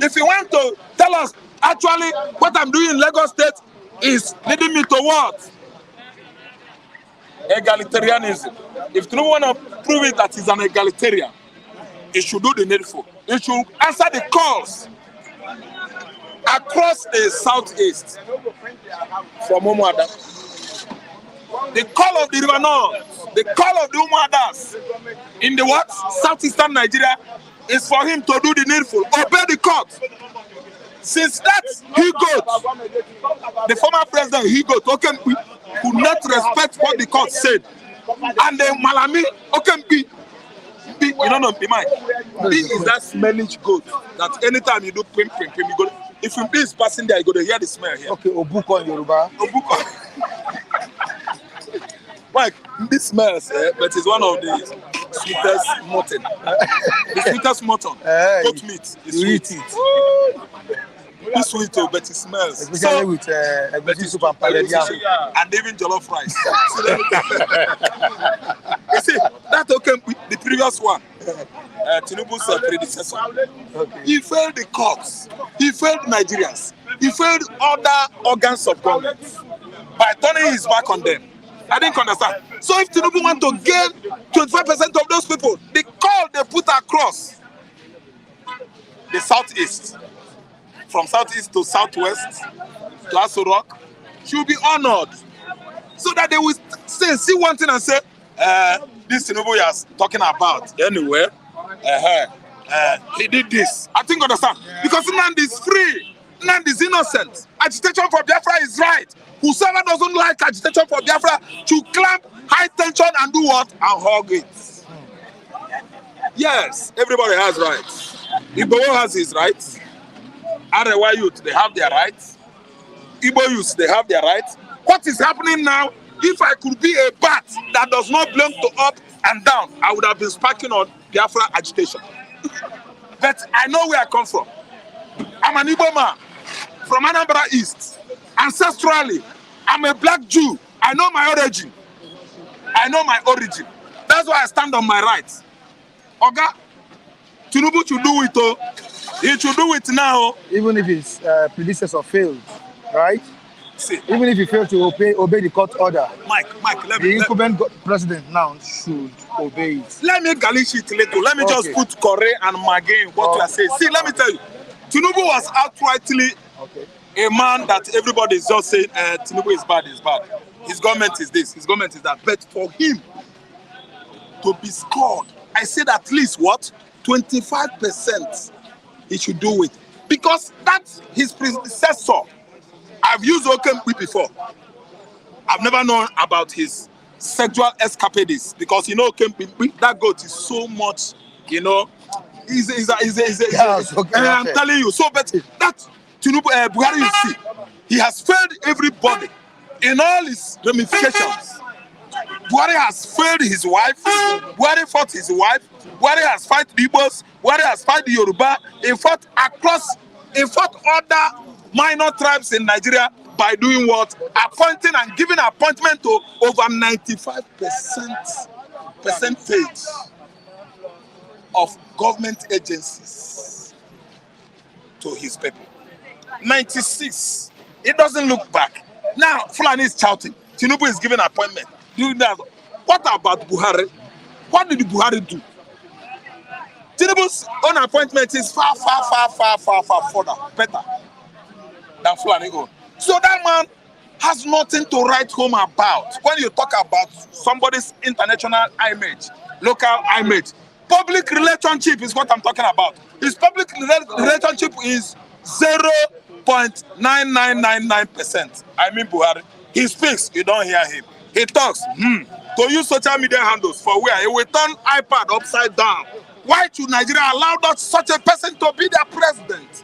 If you want to tell us, actually, what I'm doing in Lagos State is leading me to what? Egalitarianism. If you want to prove it that he's an egalitarian, he should do the needful. He should answer the calls across the southeast from Umuada. The call of the River North, the call of the Umuadas in the what? Southeastern Nigeria is for him to do the needful, obey the court. Since that the former president Higot, could not respect what the court said, and the Malami, you don't know, be mine. This is that smellish goat that anytime you do pim, you go. If you is passing there, you go to hear the smell here. Okay, Obuko in Yoruba. Obuko. Mike, this smells, but it's one of the sweetest mutton. The sweetest mutton. Goat meat is sweet. It's sweet too, but it smells. Especially with soup and pounded yam. And even jollof rice. You see, that the previous one, Tinubu's predecessor, he failed the courts, he failed Nigerians, he failed other organs of government by turning his back on them. I didn't understand. So if Tinubu want to gain 25% of those people, the call they put across the southeast, from southeast to southwest, to Aso Rock, should be honored. So that they will see one thing and say, this Tinubu is talking about anyway, he did this. I think understand. Because Nnamdi is free. Nnamdi is innocent. Agitation for Biafra is right. Whosoever doesn't like agitation for Biafra should clamp high tension and do what? And hug it. Yes, everybody has rights. Igbo has his rights. Arewa youth, they have their rights. Igbo youth, they have their rights. What is happening now If I could be a bat that does not belong to up and down, I would have been sparking on Biafra agitation. But I know where I come from. I'm an Igbo man from Anambra East. Ancestrally, I'm a black Jew. I know my origin. That's why I stand on my rights. Oga, Tinubu should do it. Oh, he should do it now. Even if his predecessor failed, right? See, even if he failed to obey the court order, Mike, the incumbent president now should obey it. Let me galish it later. Let me just put Kore and Mage in what you are saying. See, let me tell you, Tinubu was outrightly a man that everybody is just saying, Tinubu is bad. His government is this, his government is that. But for him to be scored, I said at least what? 25% he should do it. Because that's his predecessor. I've used Okempi before. I've never known about his sexual escapades because Okempi, that goat is so much, I'm telling you. So, but that Tinubu, Buhari, you see, he has failed everybody in all his ramifications. Buhari has failed his wife. Buhari fought his wife. Buhari has fought the Igbos. Buhari has fought the Yoruba. He fought other minor tribes in Nigeria by doing what? Appointing and giving appointment to over 95% of government agencies to his people. 96. It doesn't look back. Now, Fulani is shouting. Tinubu is giving appointment. Doing that. What about Buhari? What did Buhari do? Tinubu's own appointment is far further, better than Fulani own. So that man has nothing to write home about. When you talk about somebody's international image, local image, public relationship is what I'm talking about. His public relationship is 0.9999%. I mean Buhari. He speaks, you don't hear him. He talks, to use social media handles for where he will turn iPad upside down. Why should Nigeria allow such a person to be their president?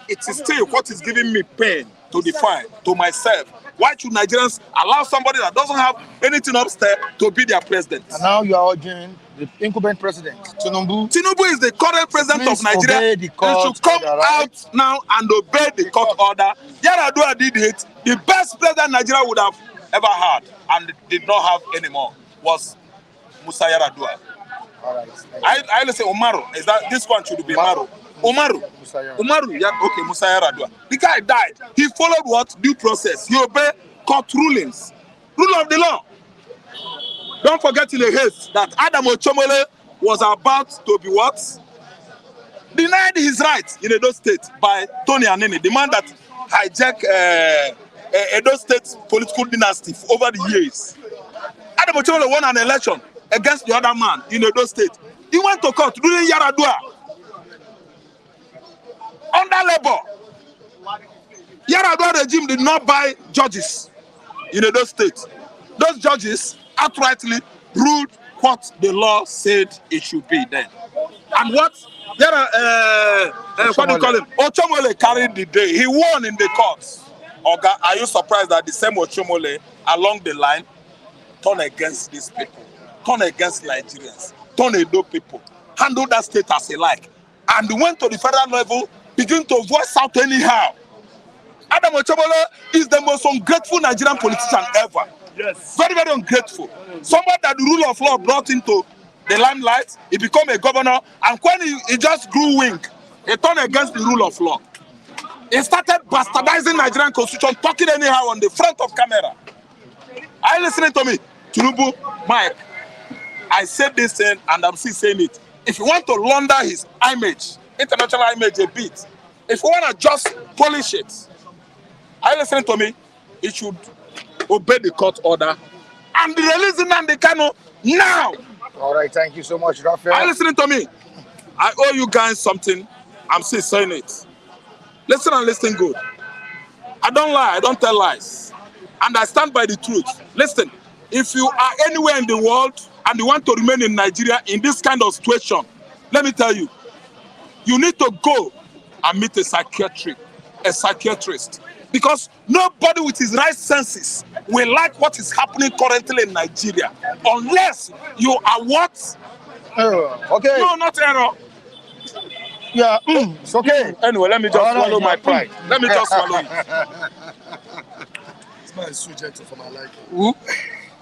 It is still what is giving me pain to define to myself. Why should Nigerians allow somebody that doesn't have anything upstairs to be their president? And now you are urging the incumbent president, Tinubu. Tinubu is the current president of Nigeria. He should come out now and obey the court order. Yar'Adua did it. The best president Nigeria would have ever had and did not have anymore was Musa Yar'Adua. All right. I say Umaru. Is that this one should be Umaru? Umaru, yeah, okay, Musa Yar'Adua. The guy died. He followed what? Due process. He obeyed court rulings. Rule of the law. Don't forget in a haste that Adam Ochomole was about to be what? Denied his rights in Edo State by Tony Anene, the man that hijacked Edo State political dynasty over the years. Adam Ochomole won an election against the other man in Edo State. He went to court ruling Yar'Adua. Under Labour, Yar'Adua regime did not buy judges in Edo State. Those judges outrightly ruled what the law said it should be then. And what what do you call him? Ochomole carried the day. He won in the courts. Oga, are you surprised that the same Ochomole along the line turned against these people, turned against Nigerians, turned Edo people, handled that state as he like, and went to the federal level, begin to voice out anyhow. Adam Ochomole is the most ungrateful Nigerian politician ever. Yes. Very, very ungrateful. Somebody that the rule of law brought into the limelight, he became a governor, and when he just grew wing, he turned against the rule of law. He started bastardizing Nigerian constitution, talking anyhow on the front of camera. Are you listening to me? Tinubu, Mike, I said this thing and I'm still saying it. If you want to launder his image, international image a bit, if you want to just polish it, are you listening to me? He should obey the court order and release Nnamdi Kanu now. All right, thank you so much, Raphael. Are you listening to me? I owe you guys something. I'm still saying it. Listen and listen good. I don't lie, I don't tell lies. And I stand by the truth. Listen, if you are anywhere in the world and you want to remain in Nigeria in this kind of situation, let me tell you, you need to go and meet a psychiatrist. Because nobody with his right senses will like what is happening currently in Nigeria unless you are what? Error. Okay. No, not error. Yeah, it's okay. Anyway, let me just swallow my pride. Let me just swallow it. This man is so gentle for my liking. Who?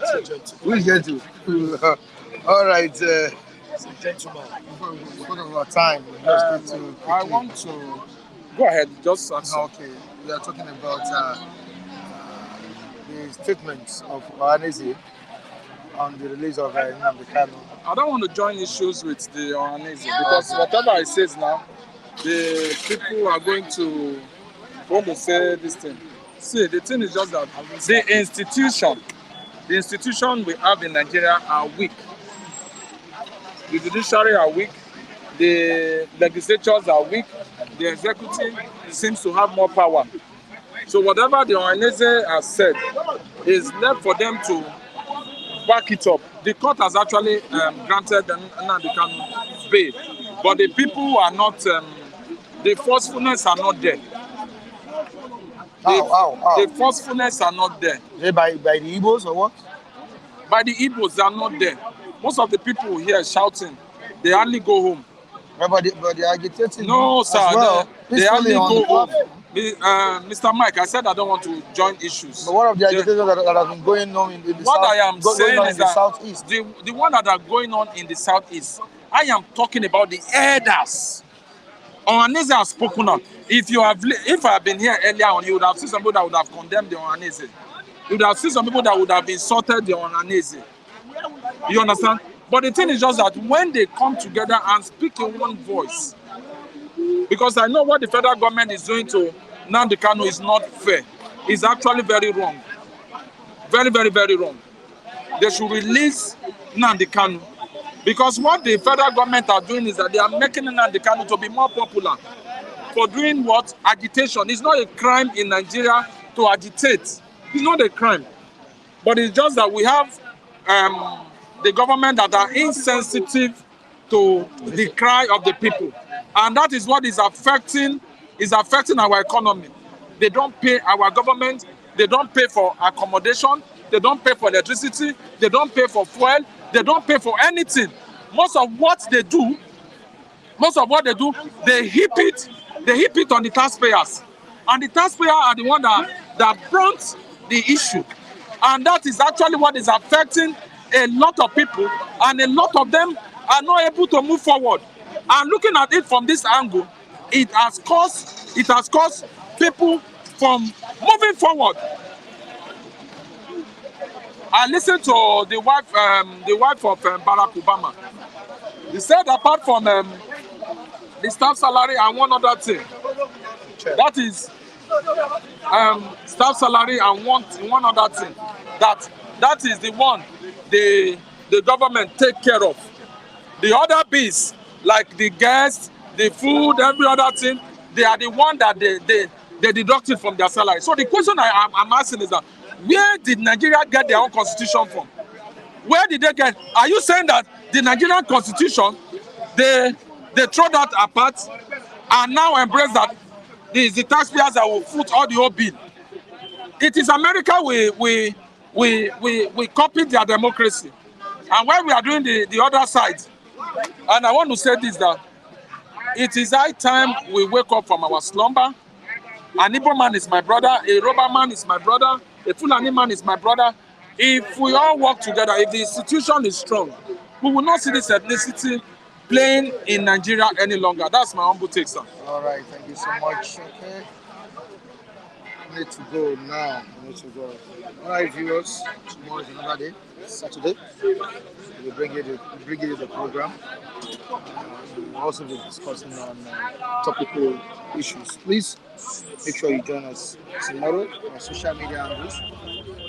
So gentle. Who is gentle? All right. He's a gentleman. Because of our time, we just need to I want to go ahead. Just answer. Okay, we are talking about the statements of Ohanaeze on the release of Nnamdi Kanu. I don't want to join issues with the Ohanaeze because whatever I say now, the people are going to want to say this thing. See, the thing is just that the institution we have in Nigeria are weak. The judiciary are weak, the legislatures are weak, the executive seems to have more power. So whatever the Ohanaeze has said is left for them to back it up. The court has actually granted Nnamdi Kanu bail, but the people are not, the forcefulness are not there. The forcefulness are not there. By the Igbos or what? By the Igbos, they are not there. Most of the people here shouting, they only go home. But they are agitating. No, sir. Well, they only go home. Mr. Mike, I said I don't want to join issues. But one of the agitations that have been going on in the what south, I am saying is that southeast. The one that are going on in the southeast, I am talking about the elders. Ohanaeze has spoken up. If I have been here earlier on, you would have seen some people that would have condemned the Ohanaeze. You would have seen some people that would have insulted the Ohanaeze. You understand? But the thing is just that when they come together and speak in one voice, because I know what the federal government is doing to Nnamdi Kanu is not fair. It's actually very wrong. Very, very, very wrong. They should release Nnamdi Kanu. Because what the federal government are doing is that they are making Nnamdi Kanu to be more popular. For doing what? Agitation. It's not a crime in Nigeria to agitate. It's not a crime. But it's just that we have the government that are insensitive to the cry of the people. And that is what is affecting our economy. They don't pay our government, they don't pay for accommodation, they don't pay for electricity, they don't pay for fuel, they don't pay for anything. Most of what they do, they heap it on the taxpayers. And the taxpayers are the one that brought the issue. And that is actually what is affecting a lot of people, and a lot of them are not able to move forward. And looking at it from this angle, it has caused people from moving forward. I listened to the wife of Barack Obama. He said apart from the staff salary and one other thing, that is staff salary and one other thing, that is the one the government take care of. The other bits, like the gas, the food, every other thing, they are the one that they deducted from their salary. So the question I'm asking is that, where did Nigeria get their own constitution from? Where did they get? Are you saying that the Nigerian constitution, they throw that apart and now embrace that the taxpayers that will foot all the whole bill? It is America we copied their democracy. And when we are doing the other side, and I want to say this, that it is high time we wake up from our slumber. An Igbo man is my brother, a Yoruba man is my brother, a Fulani man is my brother. If we all work together, if the institution is strong, we will not see this ethnicity playing in Nigeria any longer. That's my humble take, sir. All right, thank you so much. Okay. I need to go now. All right, viewers, tomorrow is another day, Saturday. We'll bring you the program. We'll also be discussing on topical issues. Please make sure you join us tomorrow. Our social media handles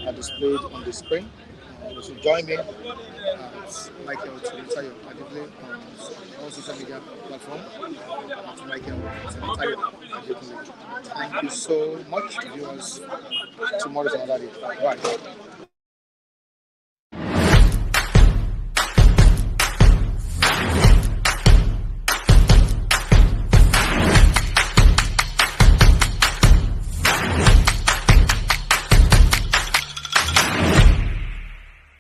are displayed on the screen. You should join me, Michael Timothy on all social media platforms. Thank you so much, viewers. Tomorrow is another day. Bye.